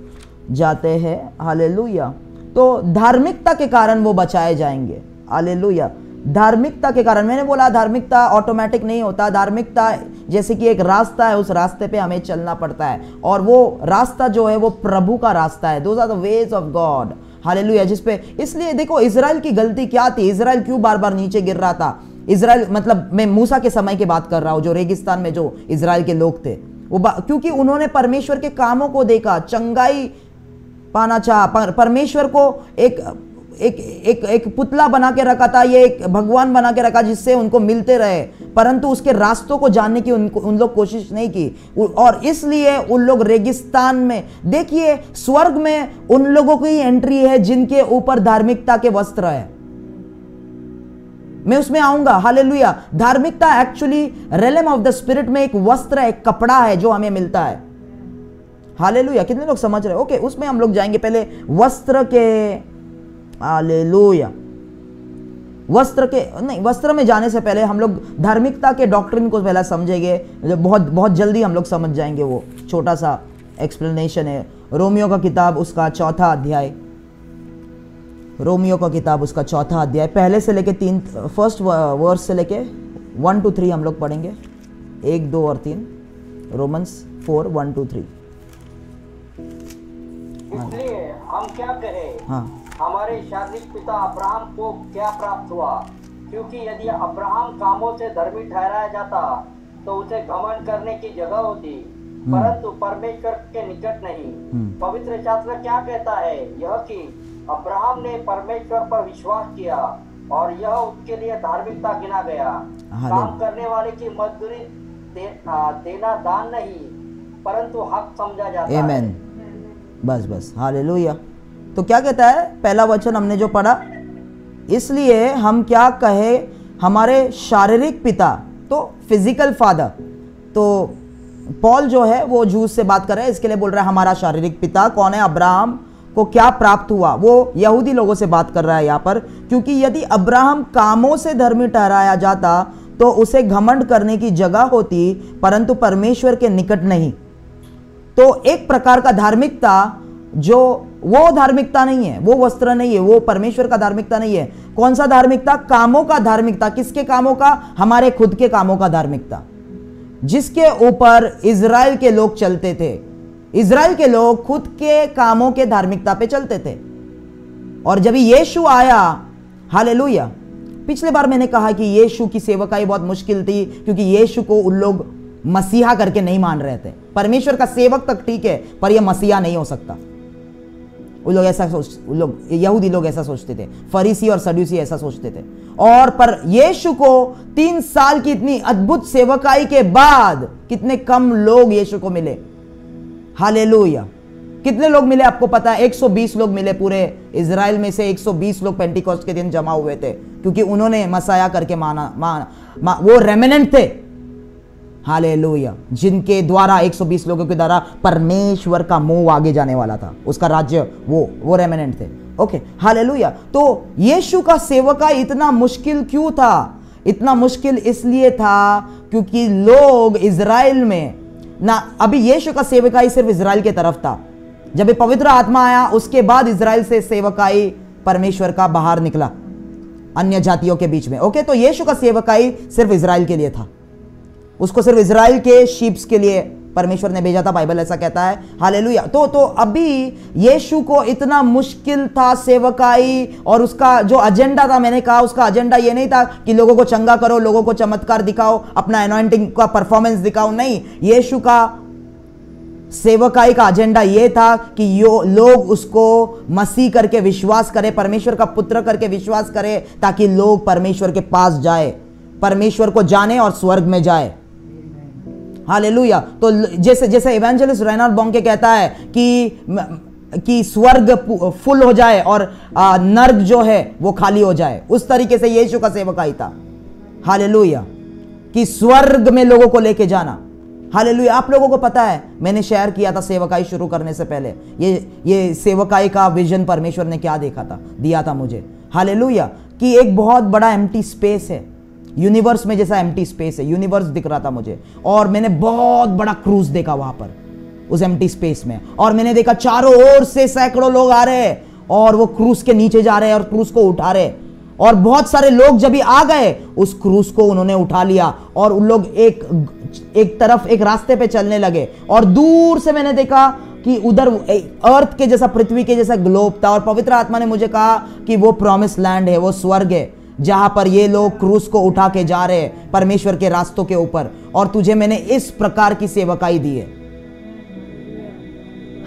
जाते हैं। हालेलुया, तो धार्मिकता के कारण वो बचाए जाएंगे। हालेलुया, धार्मिकता के कारण, मैंने बोला धार्मिकता ऑटोमेटिक नहीं होता। धार्मिकता जैसे कि एक रास्ता है, उस रास्ते पे हमें चलना पड़ता है, और वो रास्ता जो है वो प्रभु का रास्ता है। Those are the ways of God. Hallelujah, जिसपे, इसलिए देखो इजराइल की गलती क्या थी, इजराइल क्यों बार बार नीचे गिर रहा था। इजराइल मतलब मैं मूसा के समय की बात कर रहा हूं, जो रेगिस्तान में जो इजराइल के लोग थे, वो क्योंकि उन्होंने परमेश्वर के कामों को देखा, चंगाई पाना चाहा, परमेश्वर को एक पुतला बना के रखा था, ये एक भगवान बना के रखा जिससे उनको मिलते रहे, परंतु उसके रास्तों को जानने की उन लोग कोशिश नहीं की, और इसलिए उन लोग रेगिस्तान में, देखिए स्वर्ग में उन लोगों की एंट्री है जिनके ऊपर धार्मिकता के वस्त्र है। मैं उसमें आऊंगा। हालेलुया, धार्मिकता actually realm of the spirit में एक वस्त्र है, एक कपड़ा है जो हमें मिलता है। हालेलुया, कितने लोग समझ रहे हैं? ओके, उसमें हम लोग जाएंगे। पहले वस्त्र के, हालेलुया, वस्त्र में जाने से पहले हम लोग धार्मिकता के डॉक्ट्रिन को पहले समझेंगे, बहुत जल्दी हम लोग समझ जाएंगे। वो छोटा सा एक्सप्लेनेशन है। रोमियो का किताब उसका 4था अध्याय, रोमियो का किताब उसका 4था अध्याय, पहले से लेके 3 फर्स्ट वर्स से लेके 1 to 3 हम लोग पढ़ेंगे, 1, 2 और 3। Romans 4, 1 to 3। इसलिए हम क्या कहें? हाँ, हमारे शारीरिक पिता अब्राहम को क्या प्राप्त हुआ? क्योंकि यदि अब्राहम कामों से धर्मी ठहराया जाता तो उसे घमंड करने की जगह होती, परंतु परमेश्वर के निकट नहीं। पवित्र शास्त्र क्या कहता है? यह कि अब्राहम ने परमेश्वर पर विश्वास किया और यह उसके लिए धार्मिकता गिना गया। काम करने वाले की मजदूरी देना दान नहीं, परंतु हक समझा जाता है। बस। हालेलुया। तो क्या कहता है पहला वचन हमने जो पढ़ा? इसलिए हम क्या कहे, हमारे शारीरिक पिता, तो फिजिकल फादर। तो पॉल जो है वो जूस से बात कर रहा है, इसके लिए बोल रहा है हमारा शारीरिक पिता कौन है? अब्राहम को क्या प्राप्त हुआ? वो यहूदी लोगों से बात कर रहा है यहाँ पर, क्योंकि यदि अब्राहम कामों से धर्मी ठहराया जाता तो उसे घमंड करने की जगह होती, परंतु परमेश्वर के निकट नहीं। तो एक प्रकार का धार्मिकता, जो वो धार्मिकता नहीं है, वो वस्त्र नहीं है, वो परमेश्वर का धार्मिकता नहीं है। कौन सा धार्मिकता? कामों का धार्मिकता। किसके कामों का? हमारे खुद के कामों का धार्मिकता, जिसके ऊपर इजराइल के लोग चलते थे। इजराइल के लोग खुद के कामों के धार्मिकता पे चलते थे, और जब यीशु आया हालेलुया। पिछले बार मैंने कहा कि यीशु की सेवकाई बहुत मुश्किल थी, क्योंकि यीशु को उन लोग मसीहा करके नहीं मान रहे थे। परमेश्वर का सेवक तक ठीक है, पर यह मसीहा नहीं हो सकता। यहूदी लोग ऐसा सोचते थे, फरीसी और सदूसी ऐसा सोचते थे। और पर यीशु को 3 साल की इतनी अद्भुत सेवकाई के बाद कितने कम लोग यीशु को मिले। हालेलुया। कितने लोग मिले आपको पता है? 120 लोग मिले। पूरे इजराइल में से 120 लोग पेंटिकॉस्ट के दिन जमा हुए थे, क्योंकि उन्होंने मसाया करके माना वो रेमिनेंट थे। हालेलुया। जिनके द्वारा 120 लोगों के द्वारा परमेश्वर का मुंह आगे जाने वाला था, उसका राज्य, वो रेमिनेंट थे। Okay, hallelujah. तो यीशु का सेवका इतना मुश्किल क्यों था? इतना मुश्किल इसलिए था क्योंकि लोग इजराइल में ना, अभी यीशु का सेवकाई सिर्फ इजराइल के तरफ था। जब पवित्र आत्मा आया, उसके बाद इजराइल से सेवकाई परमेश्वर का बाहर निकला अन्य जातियों के बीच में। ओके, तो यीशु का सेवकाई सिर्फ इजराइल के लिए था। उसको सिर्फ इजराइल के शीप्स के लिए परमेश्वर ने भेजा था, बाइबल ऐसा कहता है। हालेलुया। तो अभी यीशु को इतना मुश्किल था सेवकाई, और उसका जो एजेंडा था, मैंने कहा उसका एजेंडा ये नहीं था कि लोगों को चंगा करो, लोगों को चमत्कार दिखाओ, अपना अनॉइंटिंग का परफॉर्मेंस दिखाओ। नहीं, यीशु का सेवकाई का एजेंडा यह था कि लोग उसको मसीह करके विश्वास करें, परमेश्वर का पुत्र करके विश्वास करें, ताकि लोग परमेश्वर के पास जाए, परमेश्वर को जाने और स्वर्ग में जाए। हालेलुया। तो जैसे इवेंजलिस्ट रेनाल्ड बोंके कहता है कि स्वर्ग फुल हो जाए और नर्क जो है वो खाली हो जाए, उस तरीके से यीशु का सेवकाई था। हालेलुया। कि स्वर्ग में लोगों को लेके जाना। हालेलुया। आप लोगों को पता है, मैंने शेयर किया था सेवकाई शुरू करने से पहले, ये सेवकाई का विजन परमेश्वर ने क्या दिया था मुझे। हालेलुया। कि एक बहुत बड़ा एम्प्टी स्पेस है, यूनिवर्स में जैसा एम्प्टी स्पेस है, यूनिवर्स दिख रहा था मुझे, और मैंने बहुत बड़ा क्रूज देखा वहां पर उस एम्प्टी स्पेस में, और मैंने देखा चारों ओर से सैकड़ों लोग आ रहे हैं और वो क्रूज के नीचे जा रहे हैं और क्रूज को उठा रहे, और बहुत सारे लोग जब भी आ गए उस क्रूज को उन्होंने उठा लिया, और उन लोग एक तरफ एक रास्ते पे चलने लगे, और दूर से मैंने देखा कि उधर अर्थ के जैसा, पृथ्वी के जैसा ग्लोब था, और पवित्र आत्मा ने मुझे कहा कि वो प्रॉमिस लैंड है, वो स्वर्ग है, जहां पर ये लोग क्रूस को उठा के जा रहे हैं परमेश्वर के रास्तों के ऊपर, और तुझे मैंने इस प्रकार की सेवकाई दी है।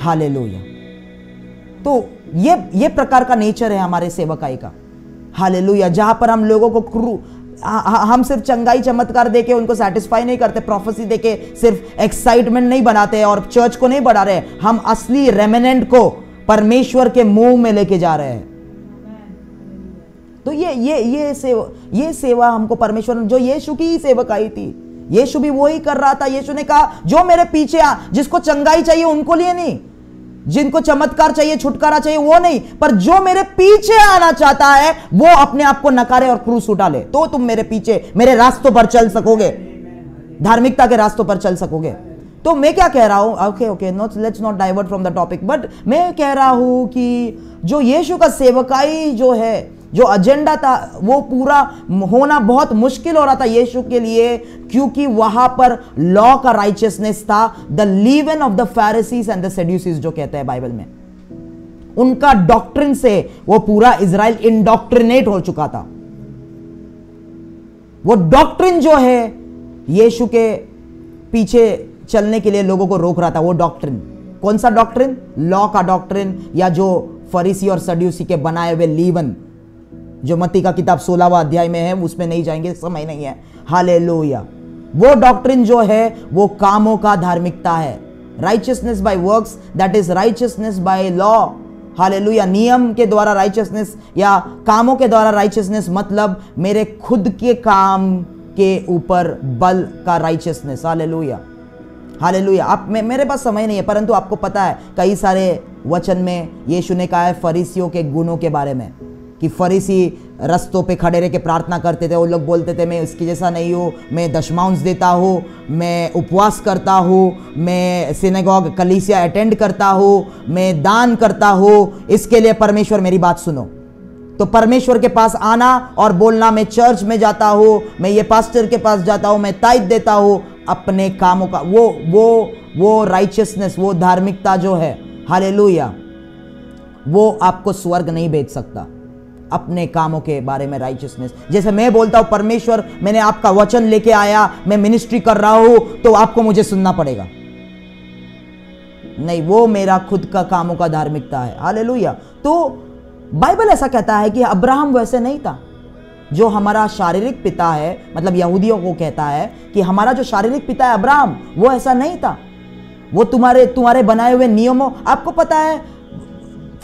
हालेलुया। तो ये प्रकार का नेचर है हमारे सेवकाई का। हालेलुया। जहां पर हम लोगों को हम सिर्फ चंगाई चमत्कार देके उनको सेटिस्फाई नहीं करते, प्रोफेसी देके सिर्फ एक्साइटमेंट नहीं बनाते और चर्च को नहीं बढ़ा रहे, हम असली रेमिनेंट को परमेश्वर के मुंह में लेके जा रहे हैं। तो ये सेवा हमको परमेश्वर, जो यीशु की ही सेवकाई थी, यीशु भी वही कर रहा था। यीशु ने कहा जो मेरे पीछे जिसको चंगाई चाहिए उनको लिए नहीं, जिनको चमत्कार चाहिए, छुटकारा चाहिए, वो नहीं, पर जो मेरे पीछे आना चाहता है वो अपने आप को नकारे और क्रूस उठा ले, तो तुम मेरे पीछे, मेरे रास्तों पर चल सकोगे, धार्मिकता के रास्तों पर चल सकोगे। तो मैं क्या कह रहा हूं, okay let's not divert from the topic, but मैं कह रहा हूं कि जो यीशु का सेवकाई जो है, जो एजेंडा था, वो पूरा होना बहुत मुश्किल हो रहा था यीशु के लिए, क्योंकि वहां पर लॉ का राइचियसनेस था, the leaven of the Pharisees and the Sadducees जो कहते हैं बाइबल में, उनका डॉक्ट्रिन से वो पूरा इजराइल इंडॉक्ट्रिनेट हो चुका था। वो डॉक्ट्रिन जो है यीशु के पीछे चलने के लिए लोगों को रोक रहा था। वो डॉक्ट्रिन, कौन सा डॉक्ट्रिन? लॉ का डॉक्ट्रिन, या जो फरीसी और सदूसी के बनाए हुए लीवन, जो मत्ती का किताब 16वां अध्याय में है, उसमें नहीं जाएंगे, समय नहीं है। हालेलुया। वो डॉक्ट्रिन जो है वो कामों का धार्मिकता है, righteousness by works, that is righteousness by law. Hallelujah. नियम के द्वारा राइचियसनेस या कामों के द्वारा राइचियसनेस, मतलब मेरे खुद के काम के ऊपर बल का राइचियसनेस। हालेलुया। हालेलुया। आप मेरे पास समय नहीं है, परंतु आपको पता है कई सारे वचन में यीशु ने कहा है फरीसियों के गुणों के बारे में, कि फरीसी रस्तों पे खड़े रह के प्रार्थना करते थे, वो लोग बोलते थे मैं इसकी जैसा नहीं हूँ, मैं दशमांश देता हूँ, मैं उपवास करता हूँ, मैं सिनेगॉग कलीसिया अटेंड करता हूँ, मैं दान करता हूँ, इसके लिए परमेश्वर मेरी बात सुनो। तो परमेश्वर के पास आना और बोलना मैं चर्च में जाता हूँ, मैं ये पास्टर के पास जाता हूँ, मैं ताइद देता हूँ, अपने कामों का वो राइचियसनेस, वो धार्मिकता जो है, हालेलुया, वो आपको स्वर्ग नहीं भेज सकता। अपने कामों के बारे में राइचियसनेस। जैसे मैं बोलता हूं परमेश्वर मैंने आपका वचन लेके आया, मैं मिनिस्ट्री कर रहा हूं, तो आपको मुझे सुनना पड़ेगा। नहीं, वो मेरा खुद का कामों का धार्मिकता है। हालेलुया। तो बाइबल ऐसा कहता है कि अब्राहम वैसे नहीं था। जो हमारा शारीरिक पिता है, मतलब यहूदियों को कहता है कि हमारा जो शारीरिक पिता है अब्राहम, वो ऐसा नहीं था। वो तुम्हारे बनाए हुए नियमों, आपको पता है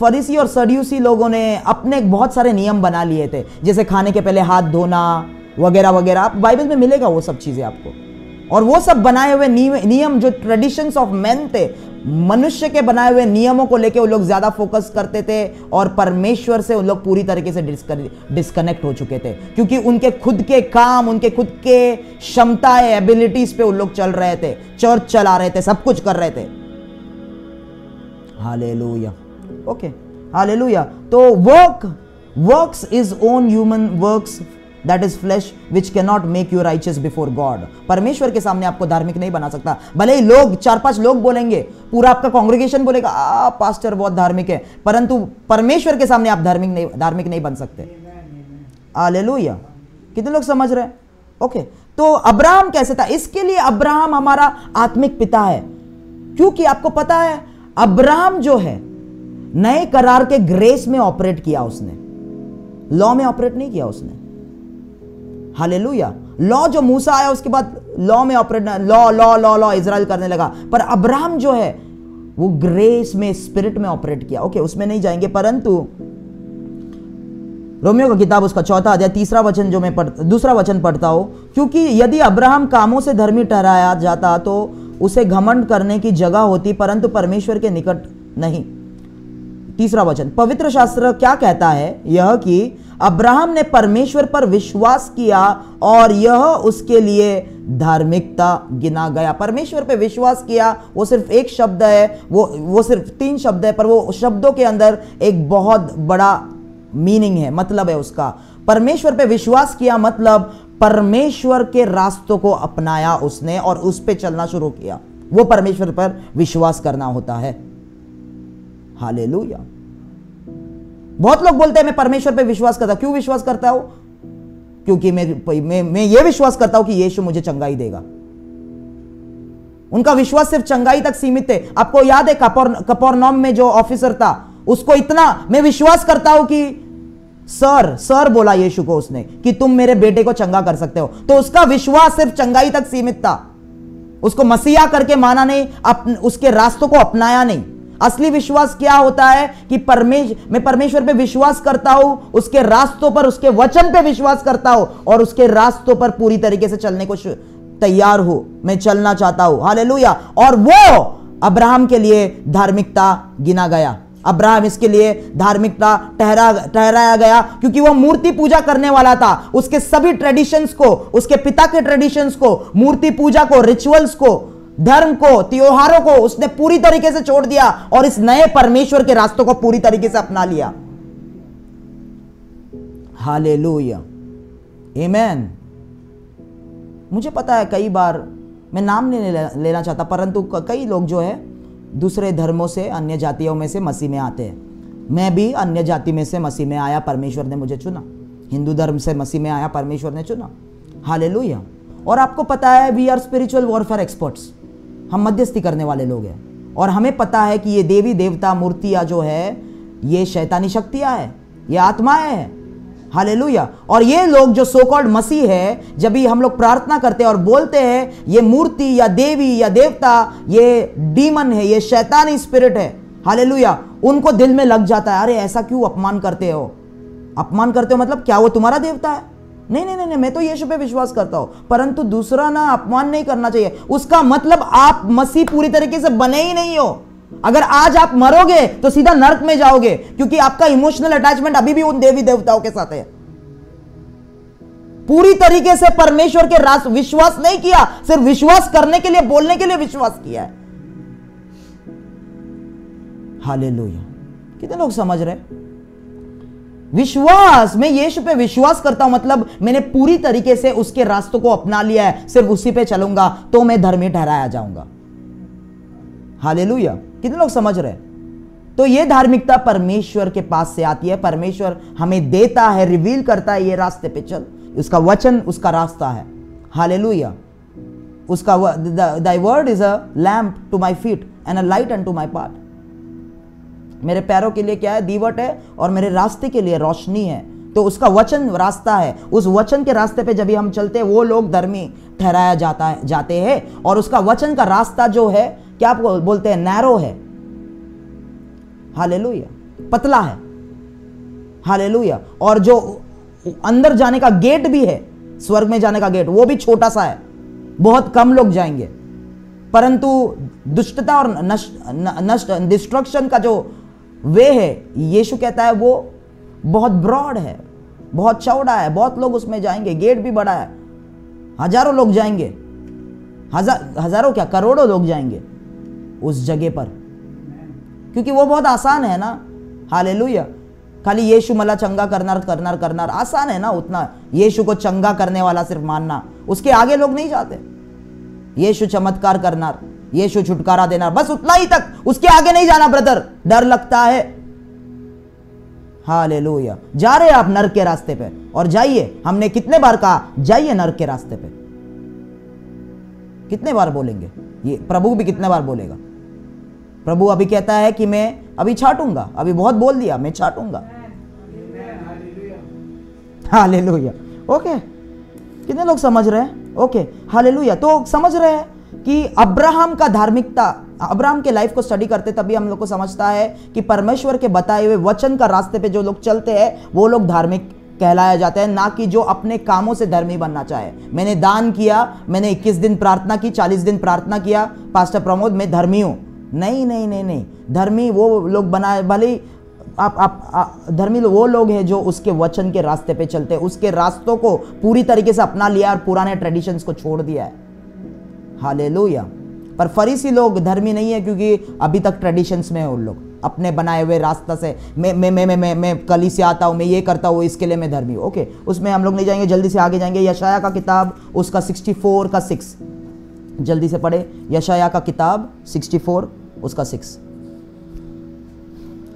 फरीसी और सदूसी लोगों ने अपने बहुत सारे नियम बना लिए थे, जैसे खाने के पहले हाथ धोना वगैरह वगैरह। आप बाइबल में मिलेगा वो सब चीजें आपको। और वो सब बनाए हुए नियम जो ट्रेडिशंस ऑफ मेन थे, मनुष्य के बनाए हुए नियमों को लेके वो लोग ज्यादा फोकस करते थे, और परमेश्वर से उन लोग पूरी तरीके से डिस्कनेक्ट हो चुके थे, क्योंकि उनके खुद के काम, उनके खुद के क्षमताएं, एबिलिटीज पे उन लोग चल रहे थे, चर्च चला रहे थे, सब कुछ कर रहे थे। हालेलुया। Okay, hallelujah. तो works is own human works that is flesh which can not make you righteous before God. परमेश्वर के सामने आपको धार्मिक नहीं बना सकता। भले ही लोग 4-5 लोग बोलेंगे, पूरा आपका कांग्रेगेशन बोलेगा पास्टर बहुत धार्मिक है, परंतु परमेश्वर के सामने आप धार्मिक नहीं बन सकते। हालेलुया। कितने लोग समझ रहे हैं? ओके, तो अब्राहम कैसे था? इसके लिए अब्राहम हमारा आत्मिक पिता है, क्योंकि आपको पता है अब्राहम जो है नए करार के ग्रेस में ऑपरेट किया, उसने लॉ में ऑपरेट नहीं किया उसने। हालेलुया। लॉ जो मूसा आया उसके बाद लॉ में ऑपरेट, लॉ इजराइल करने लगा, पर अब्राहम जो है वो ग्रेस में, स्पिरिट में ऑपरेट किया। ओके, उसमें नहीं जाएंगे, परंतु रोमियो का किताब उसका 4 अध्याय 3 वचन जो मैं 2 वचन पढ़ता हूं, क्योंकि यदि अब्राहम कामों से धर्मी ठहराया जाता तो उसे घमंड करने की जगह होती, परंतु परमेश्वर के निकट नहीं। 3 वचन, पवित्र शास्त्र क्या कहता है? यह कि अब्राहम ने परमेश्वर पर विश्वास किया और यह उसके लिए धार्मिकता गिना गया। परमेश्वर पे विश्वास किया, वो सिर्फ एक शब्द है, वो सिर्फ 3 शब्द है, पर वो शब्दों के अंदर एक बहुत बड़ा मीनिंग है, मतलब है उसका। परमेश्वर पे विश्वास किया मतलब परमेश्वर के रास्तों को अपनाया उसने और उस पे चलना शुरू किया। वो परमेश्वर पर विश्वास करना होता है। हालेलुया। बहुत लोग बोलते हैं मैं परमेश्वर पे विश्वास करता हूं। क्यों विश्वास करता हूं? क्योंकि मैं ये विश्वास करता हूं कि यीशु मुझे चंगाई देगा। उनका विश्वास सिर्फ चंगाई तक सीमित है। आपको याद है कफरनहूम में जो ऑफिसर था, उसको इतना मैं विश्वास करता हूं कि सर बोला यीशु को उसने कि तुम मेरे बेटे को चंगा कर सकते हो, तो उसका विश्वास सिर्फ चंगाई तक सीमित था। उसको मसीहा करके माना नहीं, उसके रास्तों को अपनाया नहीं। असली विश्वास क्या होता है कि मैं परमेश्वर पे विश्वास करता हूं, उसके रास्तों पर, उसके वचन पे विश्वास करता हूं और उसके रास्तों पर पूरी तरीके से चलने को तैयार हूं, मैं चलना चाहता हूं। हालेलुया। और वो अब्राहम के लिए धार्मिकता गिना गया। अब्राहम इसके लिए धार्मिकता ठहराया गया क्योंकि वह मूर्ति पूजा करने वाला था। उसके सभी ट्रेडिशंस को, उसके पिता के ट्रेडिशंस को, मूर्ति पूजा को, रिचुअल्स को, धर्म को, त्योहारों को उसने पूरी तरीके से छोड़ दिया और इस नए परमेश्वर के रास्तों को पूरी तरीके से अपना लिया। हालेलुया, आमेन। मुझे पता है कई बार, मैं नाम नहीं लेना चाहता, परंतु कई लोग जो है दूसरे धर्मों से, अन्य जातियों में से मसीह में आते हैं। मैं भी अन्य जाति में से मसीह में आया, परमेश्वर ने मुझे चुना। हिंदू धर्म से मसीह में आया, परमेश्वर ने चुना। हालेलुया। और आपको पता है we are spiritual warfare experts, हम मध्यस्थी करने वाले लोग हैं और हमें पता है कि ये देवी देवता मूर्तियां जो है ये शैतानी शक्तियां है, ये आत्माएं हैं। हालेलुया। और ये लोग जो सो कॉल्ड मसीह है, जब भी हम लोग प्रार्थना करते हैं और बोलते हैं ये मूर्ति या देवी या देवता ये डीमन है, ये शैतानी स्पिरिट है, हालेलुया, उनको दिल में लग जाता है, अरे ऐसा क्यों अपमान करते हो? अपमान करते हो मतलब क्या वो तुम्हारा देवता है? नहीं नहीं नहीं, मैं तो यीशु पे विश्वास करता हूं, परंतु दूसरा ना अपमान नहीं करना चाहिए। उसका मतलब आप मसीह पूरी तरीके से बने ही नहीं हो। अगर आज आप मरोगे तो सीधा नरक में जाओगे, क्योंकि आपका इमोशनल अटैचमेंट अभी भी उन देवी देवताओं के साथ है। पूरी तरीके से परमेश्वर के रास्ते विश्वास नहीं किया, सिर्फ विश्वास करने के लिए, बोलने के लिए विश्वास किया है। हालेलुया। कितने लोग समझ रहे? विश्वास, मैं यीशु पे विश्वास करता हूं मतलब मैंने पूरी तरीके से उसके रास्तों को अपना लिया है, सिर्फ उसी पे चलूंगा तो मैं धर्मी ठहराया जाऊंगा। हालेलुया। कितने लोग समझ रहे? तो ये धार्मिकता परमेश्वर के पास से आती है, परमेश्वर हमें देता है, रिवील करता है, ये रास्ते पे चल, उसका वचन उसका रास्ता है। हालेलुया। उसका thy word is a lamp to my feet and a light unto my path। मेरे पैरों के लिए क्या है? दीवट है, और मेरे रास्ते के लिए रोशनी है। तो उसका वचन रास्ता है। उस वचन के रास्ते पे जब भी हम चलते हैं वो लोग धर्मी ठहराया जाते हैं। और उसका वचन का रास्ता जो है, क्या आपको बोलते हैं? नैरो है। हालेलुया, पतला है। हालेलुया। और जो अंदर जाने का गेट भी है, स्वर्ग में जाने का गेट, वो भी छोटा सा है, बहुत कम लोग जाएंगे। परंतु दुष्टता और नष्ट डिस्ट्रक्शन का जो वे है, यीशु कहता है वो बहुत ब्रॉड है, बहुत चौड़ा है, बहुत लोग उसमें जाएंगे, गेट भी बड़ा है, हजारों लोग जाएंगे, हजारों क्या, करोड़ों लोग जाएंगे उस जगह पर, क्योंकि वो बहुत आसान है ना। हालेलुया। खाली यीशु मला चंगा करनार आसान है ना उतना, यीशु को चंगा करने वाला सिर्फ मानना, उसके आगे लोग नहीं जाते। यीशु चमत्कार करनार, यीशु छुटकारा देना, बस उतना ही तक, उसके आगे नहीं जाना ब्रदर, डर लगता है। हालेलुया। जा रहे आप नरक के रास्ते पे, और जाइए, हमने कितने बार कहा जाइए नरक के रास्ते पे, कितने बार बोलेंगे ये? प्रभु भी कितने बार बोलेगा? प्रभु अभी कहता है कि मैं अभी छाटूंगा, अभी बहुत बोल दिया, मैं छाटूंगा। हालेलुया। ओके, कितने लोग समझ रहे हैं? Okay, hallelujah. तो समझ रहे हैं कि अब्राहम का धार्मिकता, अब्राहम के लाइफ को स्टडी करते तभी हम लोग को समझता है कि परमेश्वर के बताए हुए वचन का रास्ते पे जो लोग चलते हैं वो लोग धार्मिक कहलाया जाते हैं, ना कि जो अपने कामों से धर्मी बनना चाहे। मैंने दान किया, मैंने 21 दिन प्रार्थना की, 40 दिन प्रार्थना किया, पास्टर प्रमोद मैं धर्मी हूं। नहीं नहीं नहीं नहीं, धर्मी वो लोग बनाए, भले आप धर्मी वो लोग हैं जो उसके वचन के रास्ते पे चलते हैं, उसके रास्तों को पूरी तरीके से अपना लिया और पुराने ट्रेडिशंस को छोड़ दिया है। हालेलुया। पर फरीसी लोग धर्मी नहीं है क्योंकि अभी तक ट्रेडिशंस में है उन लोग, अपने बनाए हुए रास्ता से, मैं कली से आता हूँ, मैं ये करता हूँ, इसके लिए मैं धर्मी हूँ। ओके, उसमें हम लोग नहीं जाएंगे, जल्दी से आगे जाएंगे। यशाया का किताब उसका 64 का 6, जल्दी से पढ़े। यशाया का किताब 64 उसका 6।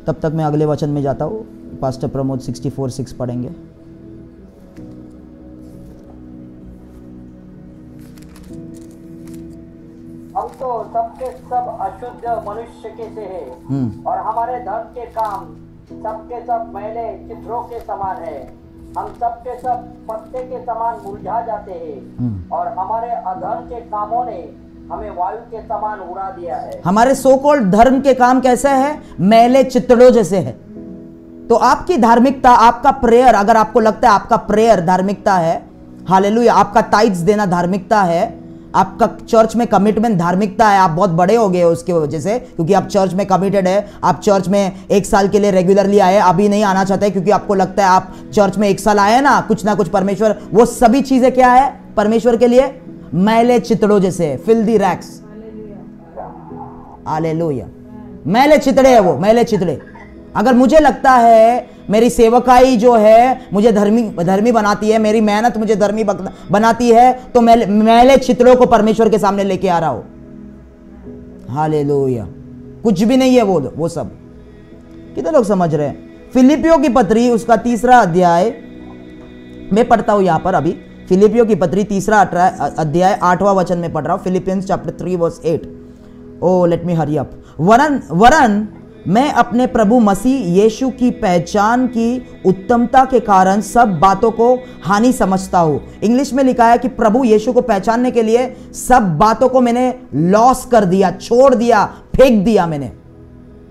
तब तक मैं अगले वचन में जाता हूँ। पास्टर प्रमोद 64:6 पढ़ेंगे। हम तो सबके सब अशुद्ध मनुष्य के से है, और हमारे धर्म के काम सबके सब मैले चित्रों के समान है। हम सबके सब पत्ते के समान मुरझा जाते हैं, और हमारे अधर्म के कामों ने हमें वायु के समान उड़ा दिया है। हमारे सो कॉल्ड धर्म के काम कैसे है? मैले चितड़ों जैसे है। तो आपकी धार्मिकता, आपका प्रेयर, अगर आपको लगता है आपका प्रेयर धार्मिकता है, हालेलुया, आपका टाइट्स देना धार्मिकता है, आपका चर्च में कमिटमेंट धार्मिकता है, आप बहुत बड़े हो गए उसकी वजह से, क्योंकि आप चर्च में कमिटेड है, आप चर्च में 1 साल के लिए रेगुलरली आए, अभी नहीं आना चाहते क्योंकि आपको लगता है आप चर्च में 1 साल आए ना कुछ परमेश्वर, वो सभी चीजें क्या है परमेश्वर के लिए? मैले चितड़ों जैसे, फिल्दी रैक्स। हालेलुया। मैले चितड़े है वो, मैले चितड़े। अगर मुझे लगता है मेरी सेवकाई जो है मुझे धर्मी बनाती है, मेरी मेहनत मुझे धर्मी बनाती है, तो मैले चितड़ों को परमेश्वर के सामने लेके आ रहा हूं। हालेलुया। कुछ भी नहीं है वो सब। कितने लोग समझ रहे हैं? फिलिपियों की पत्री उसका 3 अध्याय मैं पढ़ता हूं यहां पर अभी। फिलिपियों की पत्री 3 अध्याय 8वां वचन में पढ़ रहा हूं। Philippians chapter 3 verse 8। Oh let me hurry up. वरन मैं अपने प्रभु मसीह यीशु की पहचान की उत्तमता के कारण सब बातों को हानि समझता हूं। इंग्लिश में लिखा है कि प्रभु यीशु को पहचानने के लिए सब बातों को मैंने लॉस कर दिया, छोड़ दिया, फेंक दिया। मैंने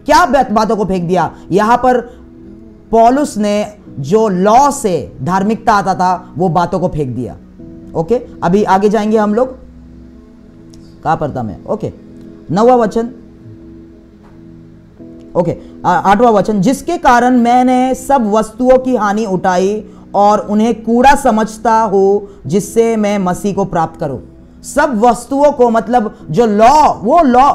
क्या बातों को फेंक दिया? यहां पर पौलुस ने जो लॉ से धार्मिकता आता था वो बातों को फेंक दिया। ओके, अभी आगे जाएंगे हम लोग। कहां पढ़ता मैं? ओके, 9वां वचन। ओके, 8वां वचन। जिसके कारण मैंने सब वस्तुओं की हानि उठाई और उन्हें कूड़ा समझता हूं, जिससे मैं मसीह को प्राप्त करूं। सब वस्तुओं को मतलब जो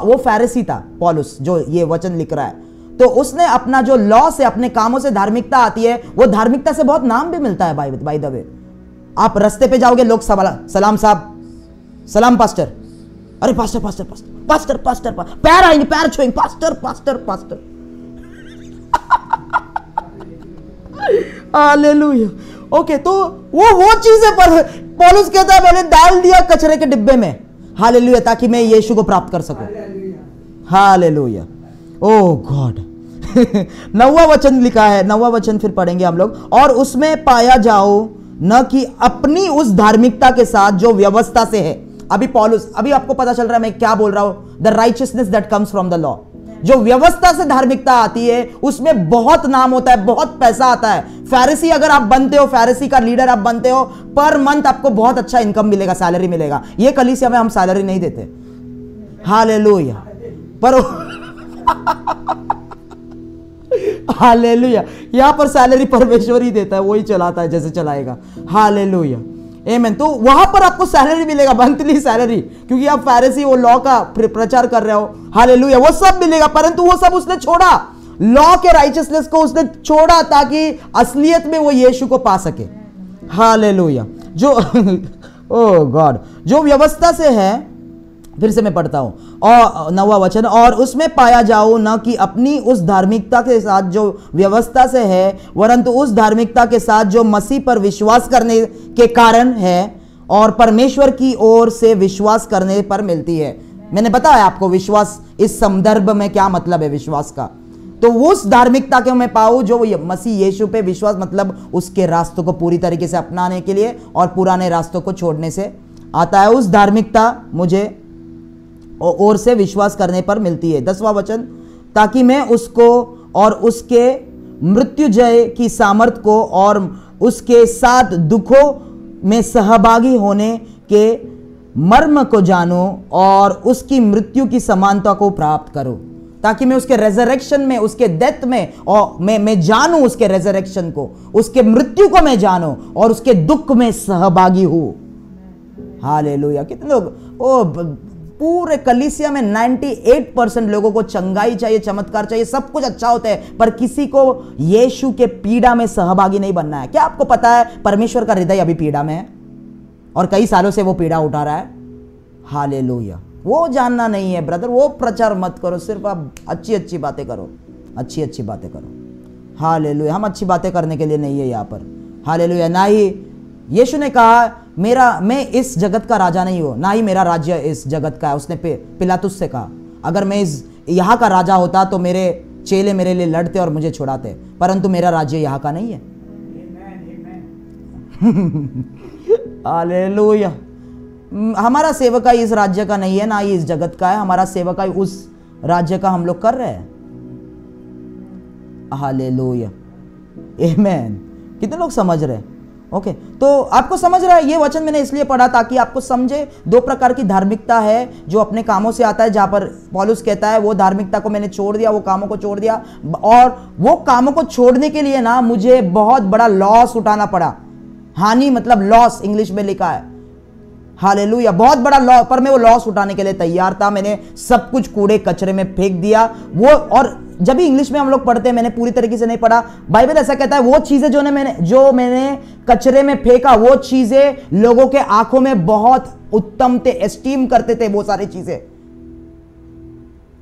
वो फैरिसी था पौलुस जो ये वचन लिख रहा है, तो उसने अपना जो लॉ से, अपने कामों से धार्मिकता आती है, वो धार्मिकता से बहुत नाम भी मिलता है। बाय द वे, आप रास्ते पे जाओगे, लोग सलाम साहब, सलाम पास्टर, अरे pastor pastor pastor pastor pastor, पैर आएंगे, पैर छुएंगे, pastor pastor pastor. Hallelujah. Okay, तो वो चीज है, पर पौलुस कहता है मैंने डाल दिया कचरे के डिब्बे में, हालेलुया, ताकि मैं यीशु को प्राप्त कर सकूं। हालेलुया, ओह गॉड। 9वां वचन लिखा है, 9वां वचन फिर पढ़ेंगे हम लोग। और उसमें पाया जाओ न कि अपनी उस धार्मिकता के साथ जो व्यवस्था से है। अभी पौलुस, अभी आपको पता चल रहा है मैं क्या बोल रहा हूं, the righteousness that comes from the law. जो व्यवस्था से धार्मिकता आती है उसमें बहुत नाम होता है, बहुत पैसा आता है। फैरिसी अगर आप बनते हो, फैरिसी का लीडर आप बनते हो, पर मंथ आपको बहुत अच्छा इनकम मिलेगा, सैलरी मिलेगा। ये कलीसिया में हम सैलरी नहीं देते, हालेलुया, पर हालेलुया, यहां पर सैलरी परमेश्वर ही देता है, वही चलाता है जैसे चलाएगा। हालेलुया, आमीन। तो वहां पर आपको सैलरी मिलेगा, मंथली सैलरी, क्योंकि आप फैरिसी वो लॉ का प्रचार कर रहे हो। हालेलुया, वो सब मिलेगा, परंतु वो सब उसने छोड़ा, लॉ के राइचियसनेस को उसने छोड़ा ताकि असलियत में वो यीशु को पा सके। हालेलुया। जो ओ गॉड, जो व्यवस्था से है, फिर से मैं पढ़ता हूं, और 9वां वचन, और उसमें पाया जाओ न कि अपनी उस धार्मिकता के साथ जो व्यवस्था से है, वरंतु उस धार्मिकता के साथ जो मसीह पर विश्वास करने के कारण है और परमेश्वर की ओर से विश्वास करने पर मिलती है। मैंने बताया आपको विश्वास इस संदर्भ में क्या मतलब है विश्वास का। तो उस धार्मिकता के मैं पाऊं जो मसीह यीशु पे विश्वास, मतलब उसके रास्तों को पूरी तरीके से अपनाने के लिए और पुराने रास्तों को छोड़ने से आता है। उस धार्मिकता मुझे और से विश्वास करने पर मिलती है। 10वां वचन, ताकि मैं उसको और उसके मृत्युजय की सामर्थ को और उसके साथ दुखों में सहभागी होने के मर्म को जानूं और उसकी मृत्यु की समानता को प्राप्त करूं, ताकि मैं उसके रेजरेक्शन में, उसके डेथ में, और मैं जानूं उसके रेजरेक्शन को, उसके मृत्यु को मैं जानूं और उसके दुख में सहभागी हूं। हालेलुया। कितने लोग, पूरे कलीसिया में 98% लोगों को चंगाई चाहिए, चमत्कार चाहिए, सब कुछ अच्छा होता है, पर किसी को यीशु के पीड़ा में सहभागी नहीं बनना है। क्या आपको पता है परमेश्वर का हृदय अभी पीड़ा में है और कई सालों से वो पीड़ा उठा रहा है। हालेलुया। वो जानना नहीं है ब्रदर, वो प्रचार मत करो, सिर्फ आप अच्छी अच्छी बातें करो, अच्छी अच्छी बातें करो। हालेलुया। हम अच्छी बातें करने के लिए नहीं है यहाँ पर। हालेलुया। ना ही यीशु ने कहा मैं इस जगत का राजा नहीं हूं, ना ही मेरा राज्य इस जगत का है। उसने पिलातुस से कहा, अगर मैं इस यहाँ का राजा होता तो मेरे चेले मेरे लिए लड़ते और मुझे छुड़ाते, परंतु मेरा राज्य यहाँ का नहीं है। हालेलुया। हमारा सेवकाई इस राज्य का नहीं है, ना ही इस जगत का है। हमारा सेवकाई उस राज्य का हम लोग कर रहे हैं। हालेलुया, आमीन। कितने लोग समझ रहे हैं? ओके, तो आपको समझ रहा है। ये वचन मैंने इसलिए पढ़ा ताकि आपको समझे, दो प्रकार की धार्मिकता है जो अपने कामों से आता है, जहां पर पौलुस कहता है वो धार्मिकता को मैंने छोड़ दिया, वो कामों को छोड़ दिया, और वो कामों को छोड़ने के लिए ना मुझे बहुत बड़ा लॉस उठाना पड़ा। हानि मतलब लॉस इंग्लिश में लिखा है। हालेलुया। बहुत बड़ा लॉस, पर मैं वो लॉस उठाने के लिए तैयार था। मैंने सब कुछ कूड़े कचरे में फेंक दिया वो। और जब भी इंग्लिश में हम लोग पढ़ते हैं, मैंने पूरी तरीके से नहीं पढ़ा, बाइबल ऐसा कहता है वो चीजें जो मैंने कचरे में फेंका, वो चीजें लोगों के आंखों में बहुत उत्तम थे, एस्टीम करते थे वो सारी चीजें।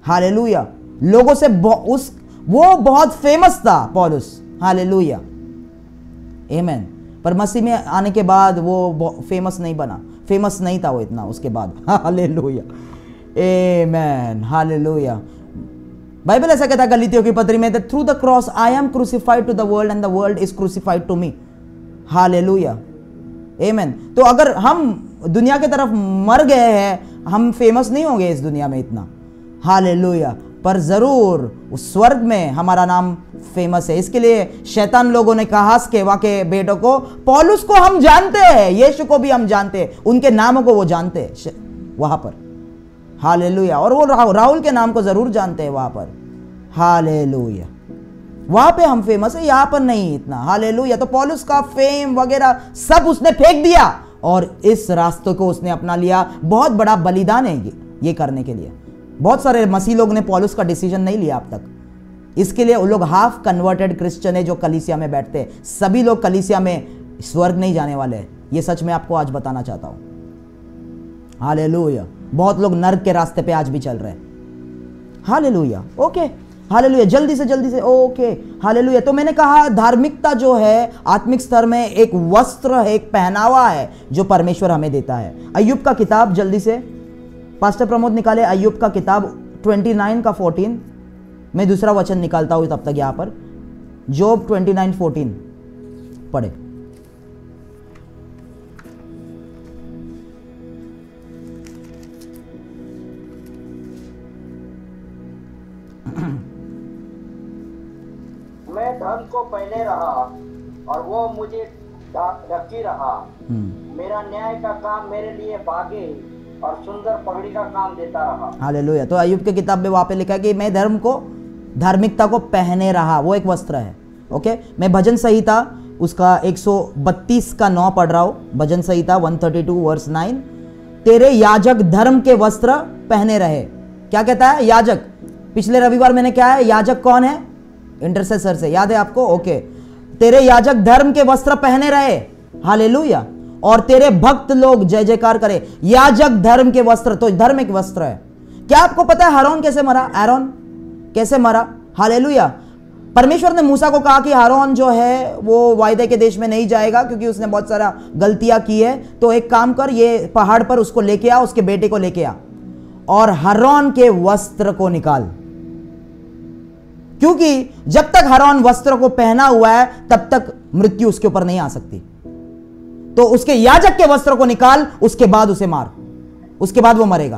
हालेलुया। लोगों से वो बहुत फेमस था पौलुस। हालेलुया, आमीन। पर मसीह में आने के बाद वो फेमस नहीं बना, फेमस नहीं था वो इतना उसके बाद। हालेलुया, आमीन, हालेलुया। बाइबल ऐसा कहता है गलीतियों की पत्री में, through the cross I am crucified to the world and the world is crucified to me. Hallelujah, आमीन। तो अगर हम दुनिया की तरफ मर गए हैं, हम फेमस नहीं होंगे इस दुनिया में इतना। हालेलुया। पर जरूर उस स्वर्ग में हमारा नाम फेमस है। इसके लिए शैतान लोगों ने कहा केवा के बेटों को, पौलुस को हम जानते हैं, यीशु को भी हम जानते हैं, उनके नामों को वो जानते हैं वहां पर। हालेलुया। और वो राहुल के नाम को जरूर जानते हैं वहां पर। हालेलुया। वहां पे हम फेमस है, यहां पर नहीं इतना। हालेलुया। तो पौलुस का फेम वगैरह सब उसने फेंक दिया और इस रास्ते को उसने अपना लिया। बहुत बड़ा बलिदान है ये करने के लिए। बहुत सारे मसीह लोग ने पौलुस का डिसीजन नहीं लिया अब तक। इसके लिए वो लोग हाफ कन्वर्टेड क्रिश्चियन है जो कलीसिया में बैठते हैं। सभी लोग कलीसिया में स्वर्ग नहीं जाने वाले हैं। ये सच मैं आपको आज बताना चाहता हूं। हालेलुया। बहुत लोग नर्क के रास्ते पे आज भी चल रहे हैं। हालेलुया। ओके, हालेलुया, जल्दी से ओके, हालेलुया। तो मैंने कहा धार्मिकता जो है आत्मिक स्तर में एक वस्त्र है, एक पहनावा है जो परमेश्वर हमें देता है। अय्यूब का किताब जल्दी से पास्टर प्रमोद निकाले, अय्यूब का किताब 29 का 14। मैं दूसरा वचन निकालता हूं तब तक यहां पर, जोब 29:14 पढ़े। मैं धन को पहने रहा और वो मुझे ढकी रहा। मेरा न्याय का काम मेरे लिए भागे और सुंदर पगड़ी का काम देता रहा। हालेलुया। तो अय्यूब के किताब में वहां पे लिखा है कि मैं धार्मिकता को पहने रहा, वो एक वस्त्र है। ओके, मैं भजन संहिता उसका 132 का 9 पढ़ रहा हूं। भजन संहिता 132 वर्स 9, तेरे याजक धर्म के वस्त्र पहने रहे। क्या कहता है? याजक। पिछले रविवार मैंने क्या है, याजक कौन है? इंटरसेसर से, याद है आपको? ओके, तेरे याजक धर्म के वस्त्र पहने रहे, हालेलुया, और तेरे भक्त लोग जय जयकार करे। याजक धर्म के वस्त्र, तो धर्म एक वस्त्र है। क्या आपको पता है हारून कैसे मरा? आरोन कैसे मरा? हालेलुया। परमेश्वर ने मूसा को कहा कि हारून जो है वो वायदे के देश में नहीं जाएगा क्योंकि उसने बहुत सारा गलतियां की है, तो एक काम कर, ये पहाड़ पर उसको लेके आ, उसके बेटे को लेके आ और हारून के वस्त्र को निकाल, क्योंकि जब तक हारून वस्त्र को पहना हुआ है तब तक मृत्यु उसके ऊपर नहीं आ सकती। तो उसके याजक के वस्त्र को निकाल, उसके बाद उसे मार, उसके बाद वो मरेगा।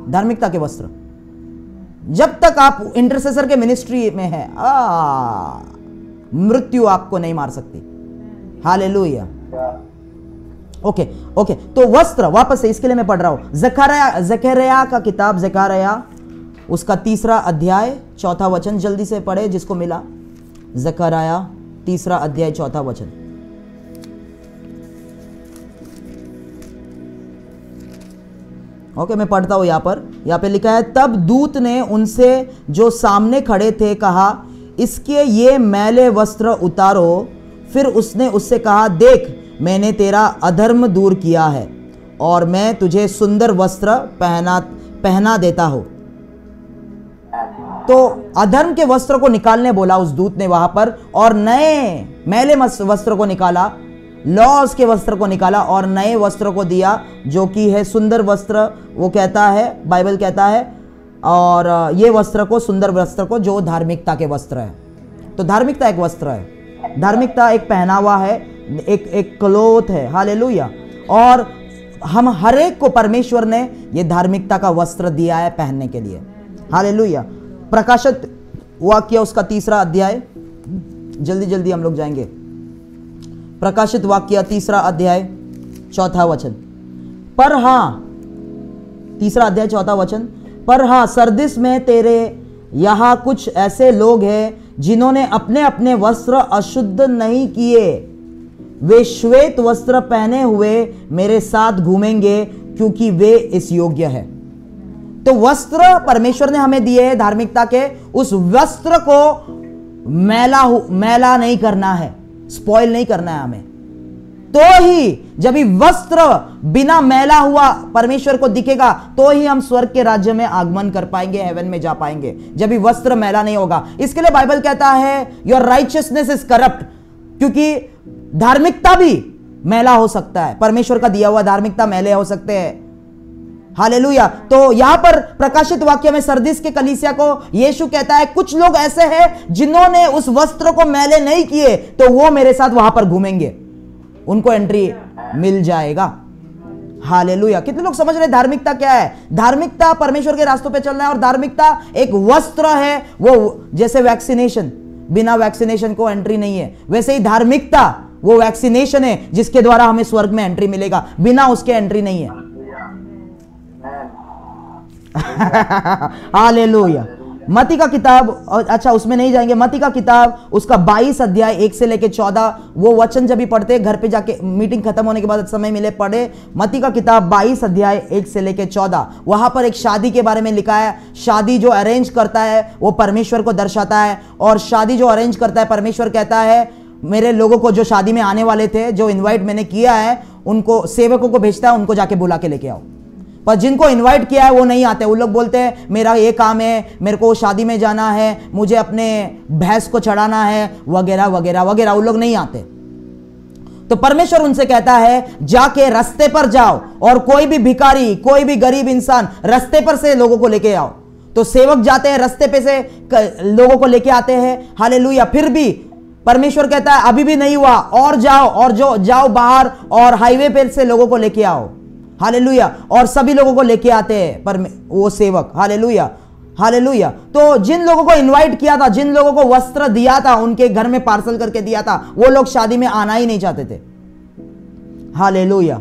धार्मिकता के वस्त्र, जब तक आप इंटरसेसर के मिनिस्ट्री में है, मृत्यु आपको नहीं मार सकती। हालेलुया। ओके, तो वस्त्र, वापस से इसके लिए मैं पढ़ रहा हूं जकरिया का किताब, जकरिया उसका 3 अध्याय 4 वचन, जल्दी से पढ़े जिसको मिला। जकरिया 3 अध्याय 4 वचन। ओके, मैं पढ़ता हूं। यहां पे लिखा है, तब दूत ने उनसे जो सामने खड़े थे कहा, इसके ये मैले वस्त्र उतारो। फिर उसने उससे कहा, देख मैंने तेरा अधर्म दूर किया है और मैं तुझे सुंदर वस्त्र पहना देता हूं। तो अधर्म के वस्त्र को निकालने बोला उस दूत ने वहां पर, और नए मैले वस्त्र को निकाला, लॉस के वस्त्र को निकाला और नए वस्त्र को दिया जो कि है सुंदर वस्त्र। वो कहता है, बाइबल कहता है, और ये वस्त्र को, सुंदर वस्त्र को, जो धार्मिकता के वस्त्र है। तो धार्मिकता एक वस्त्र है, धार्मिकता एक पहनावा है, एक क्लोथ है। हालेलुया। और हम हर एक को परमेश्वर ने ये धार्मिकता का वस्त्र दिया है पहनने के लिए। हालेलुया। प्रकाशित वाक्य उसका 3 अध्याय, जल्दी हम लोग जाएंगे। प्रकाशित वाक्य 3 अध्याय 4 वचन। पर हाँ, 3 अध्याय 4 वचन, पर हाँ सरदिस में तेरे यहां कुछ ऐसे लोग हैं जिन्होंने अपने अपने वस्त्र अशुद्ध नहीं किए, वे श्वेत वस्त्र पहने हुए मेरे साथ घूमेंगे क्योंकि वे इस योग्य है। तो वस्त्र परमेश्वर ने हमें दिए हैं धार्मिकता के, उस वस्त्र को मैला नहीं करना है, स्पॉइल नहीं करना है हमें। तो ही जब ही वस्त्र बिना मैला हुआ परमेश्वर को दिखेगा तो ही हम स्वर्ग के राज्य में आगमन कर पाएंगे, हेवन में जा पाएंगे, जब भी वस्त्र मैला नहीं होगा। इसके लिए बाइबल कहता है योर राइचियसनेस इज करप्ट, क्योंकि धार्मिकता भी मैला हो सकता है, परमेश्वर का दिया हुआ धार्मिकता मैले हो सकते हैं। हालेलुया। तो यहां पर प्रकाशित वाक्य में सरदिस के कलीसिया को यीशु कहता है, कुछ लोग ऐसे हैं जिन्होंने उस वस्त्र को मैले नहीं किए, तो वो मेरे साथ वहां पर घूमेंगे, उनको एंट्री मिल जाएगा। हालेलुया। कितने लोग समझ रहे धार्मिकता क्या है? धार्मिकता परमेश्वर के रास्तों पे चलना है, और धार्मिकता एक वस्त्र है। वो जैसे वैक्सीनेशन, बिना वैक्सीनेशन को एंट्री नहीं है, वैसे ही धार्मिकता वो वैक्सीनेशन है जिसके द्वारा हमें स्वर्ग में एंट्री मिलेगा, बिना उसके एंट्री नहीं है। हालेलुया। मत्ती का किताब, अच्छा उसमें नहीं जाएंगे, मत्ती का किताब उसका 22 अध्याय 1 से लेके 14, वो वचन जब भी पढ़ते घर पे जाके, मीटिंग खत्म होने के बाद समय मिले पढ़े। मत्ती का किताब 22 अध्याय 1 से लेके 14, वहां पर एक शादी के बारे में लिखा है। शादी जो अरेंज करता है वो परमेश्वर को दर्शाता है, और शादी जो अरेंज करता है, परमेश्वर कहता है मेरे लोगों को जो शादी में आने वाले थे, जो इन्वाइट मैंने किया है, उनको सेवकों को भेजता है, उनको जाके बुला के लेके आओ। पर जिनको इनवाइट किया है वो नहीं आते। वो लोग बोलते हैं मेरा ये काम है, मेरे को शादी में जाना है, मुझे अपने भैंस को चढ़ाना है, वगैरह वगैरह वगैरह। वो लोग नहीं आते। तो परमेश्वर उनसे कहता है जाके रास्ते पर जाओ और कोई भी भिखारी, कोई भी गरीब इंसान रास्ते पर से लोगों को लेके आओ। तो सेवक जाते हैं रास्ते पे से लोगों को लेके आते हैं। हालेलुया। फिर भी परमेश्वर कहता है अभी भी नहीं हुआ, और जाओ, और जो जाओ बाहर और हाईवे पे से लोगों को लेके आओ। हालेलुया। और सभी लोगों को लेके आते हैं पर वो सेवक। Hallelujah, hallelujah. तो जिन लोगों को इनवाइट किया था, जिन लोगों को वस्त्र दिया था, उनके घर में पार्सल करके दिया था, वो लोग शादी में आना ही नहीं चाहते थे। हालेलुया,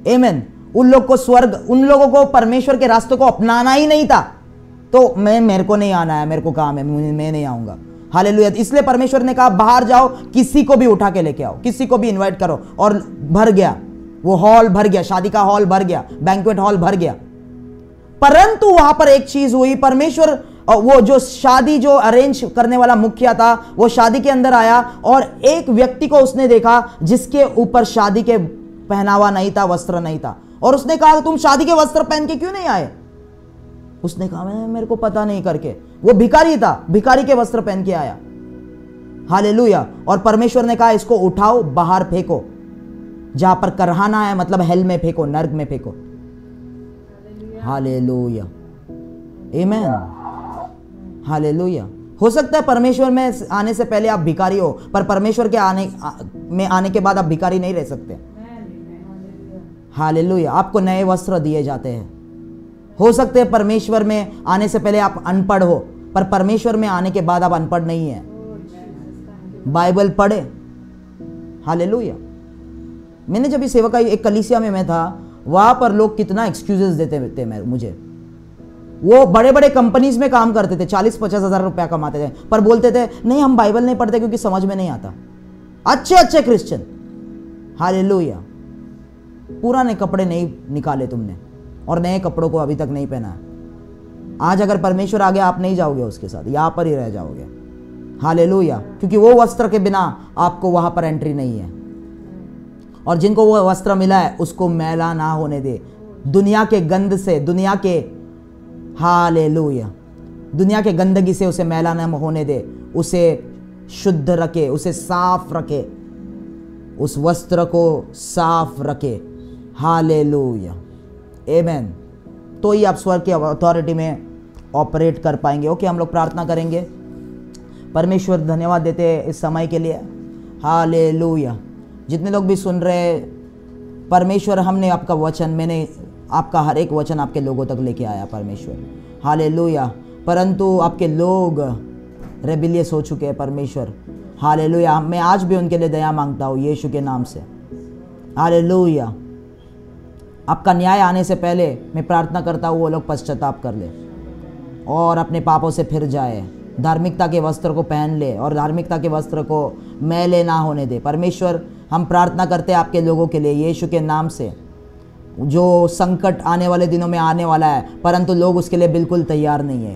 आमीन। उन लोग को स्वर्ग, उन लोगों को परमेश्वर के रास्तों को अपनाना ही नहीं था। तो मेरे को नहीं आना है, मेरे को काम है, मैं नहीं आऊंगा। हालेलुया। इसलिए परमेश्वर ने कहा बाहर जाओ, किसी को भी उठा के लेके आओ, किसी को भी इनवाइट करो। और भर गया, वो हॉल भर गया, शादी का हॉल भर गया, बैंक्वेट हॉल भर गया। परंतु वहां पर एक चीज हुई, परमेश्वर, वो जो शादी जो अरेंज करने वाला मुखिया था, वो शादी के अंदर आया और एक व्यक्ति को उसने देखा जिसके ऊपर शादी के पहनावा नहीं था, वस्त्र नहीं था। और उसने कहा तुम शादी के वस्त्र पहन के क्यों नहीं आए? उसने कहा मेरे को पता नहीं करके। वो भिखारी था, भिखारी के वस्त्र पहन के आया। हालेलुया। और परमेश्वर ने कहा इसको उठाओ, बाहर फेंको, जहां पर करहाना है, मतलब हेल में फेंको, नर्क में फेंको। हालेलुया, आमीन, हालेलुया। हो सकता है परमेश्वर में आने से पहले आप भिखारी हो, पर परमेश्वर के आने के बाद आप भिखारी नहीं रह सकते। हालेलुया। आपको नए वस्त्र दिए जाते हैं। हो सकते हैं परमेश्वर में आने से पहले आप अनपढ़ हो, पर परमेश्वर में आने के बाद आप अनपढ़ नहीं है। बाइबल पढ़े। हालेलुया। मैंने जब इस सेवकाई एक कलीसिया में मैं था, वहां पर लोग कितना एक्सक्यूजेस देते थे मुझे। वो बड़े बड़े कंपनीज में काम करते थे, 40-50 हज़ार रुपया कमाते थे, पर बोलते थे नहीं हम बाइबल नहीं पढ़ते क्योंकि समझ में नहीं आता। अच्छे अच्छे क्रिश्चियन, हालेलुया, पुराने कपड़े नहीं निकाले तुमने और नए कपड़ों को अभी तक नहीं पहना। आज अगर परमेश्वर आ गया आप नहीं जाओगे उसके साथ, यहां पर ही रह जाओगे। हालेलुया। क्योंकि वो वस्त्र के बिना आपको वहां पर एंट्री नहीं है। और जिनको वो वस्त्र मिला है उसको मैला ना होने दे, दुनिया के गंद से, दुनिया के, हालेलुया, दुनिया के गंदगी से उसे मैला ना होने दे, उसे शुद्ध रखे, उसे साफ रखे, उस वस्त्र को साफ रखे। हालेलुया, आमीन। तो ही आप स्वर्ग की अथॉरिटी में ऑपरेट कर पाएंगे। ओके, हम लोग प्रार्थना करेंगे। परमेश्वर धन्यवाद देते हैं इस समय के लिए। हालेलुया। जितने लोग भी सुन रहे, परमेश्वर हमने आपका वचन, मैंने आपका हर एक वचन आपके लोगों तक लेके आया परमेश्वर। हालेलुया। परंतु आपके लोग रेबिलियस हो चुके हैं परमेश्वर। हालेलुया। मैं आज भी उनके लिए दया मांगता हूँ यीशु के नाम से। हालेलुया। आपका न्याय आने से पहले मैं प्रार्थना करता हूँ वो लोग पश्चाताप कर ले और अपने पापों से फिर जाए, धार्मिकता के वस्त्र को पहन ले और धार्मिकता के वस्त्र को मैले ना होने दे। परमेश्वर, हम प्रार्थना करते हैं आपके लोगों के लिए यीशु के नाम से। जो संकट आने वाले दिनों में आने वाला है, परंतु लोग उसके लिए बिल्कुल तैयार नहीं है।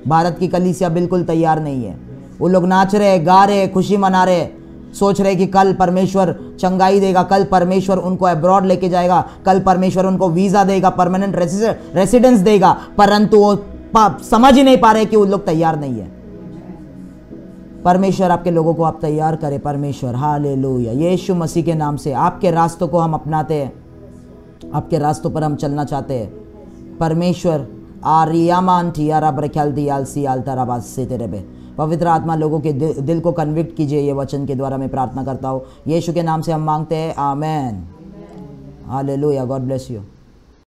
भारत की कलीसिया बिल्कुल तैयार नहीं है। वो लोग नाच रहे, गा रहे, खुशी मना रहे, सोच रहे कि कल परमेश्वर चंगाई देगा, कल परमेश्वर उनको अब्रॉड लेके जाएगा, कल परमेश्वर उनको वीज़ा देगा, परमानेंट रेसिडेंस देगा, परंतु वो समझ ही नहीं पा रहे कि वो लोग तैयार नहीं है। परमेश्वर, आपके लोगों को आप तैयार करें परमेश्वर। हालेलुया। यीशु मसीह के नाम से आपके रास्तों को हम अपनाते हैं, आपके रास्तों पर हम चलना चाहते हैं परमेश्वर। पवित्र आत्मा लोगों के दिल को कन्विक्ट कीजिए ये वचन के द्वारा, मैं प्रार्थना करता हूँ यीशु के नाम से हम मांगते हैं, आमेन। हालेलुया। God bless you.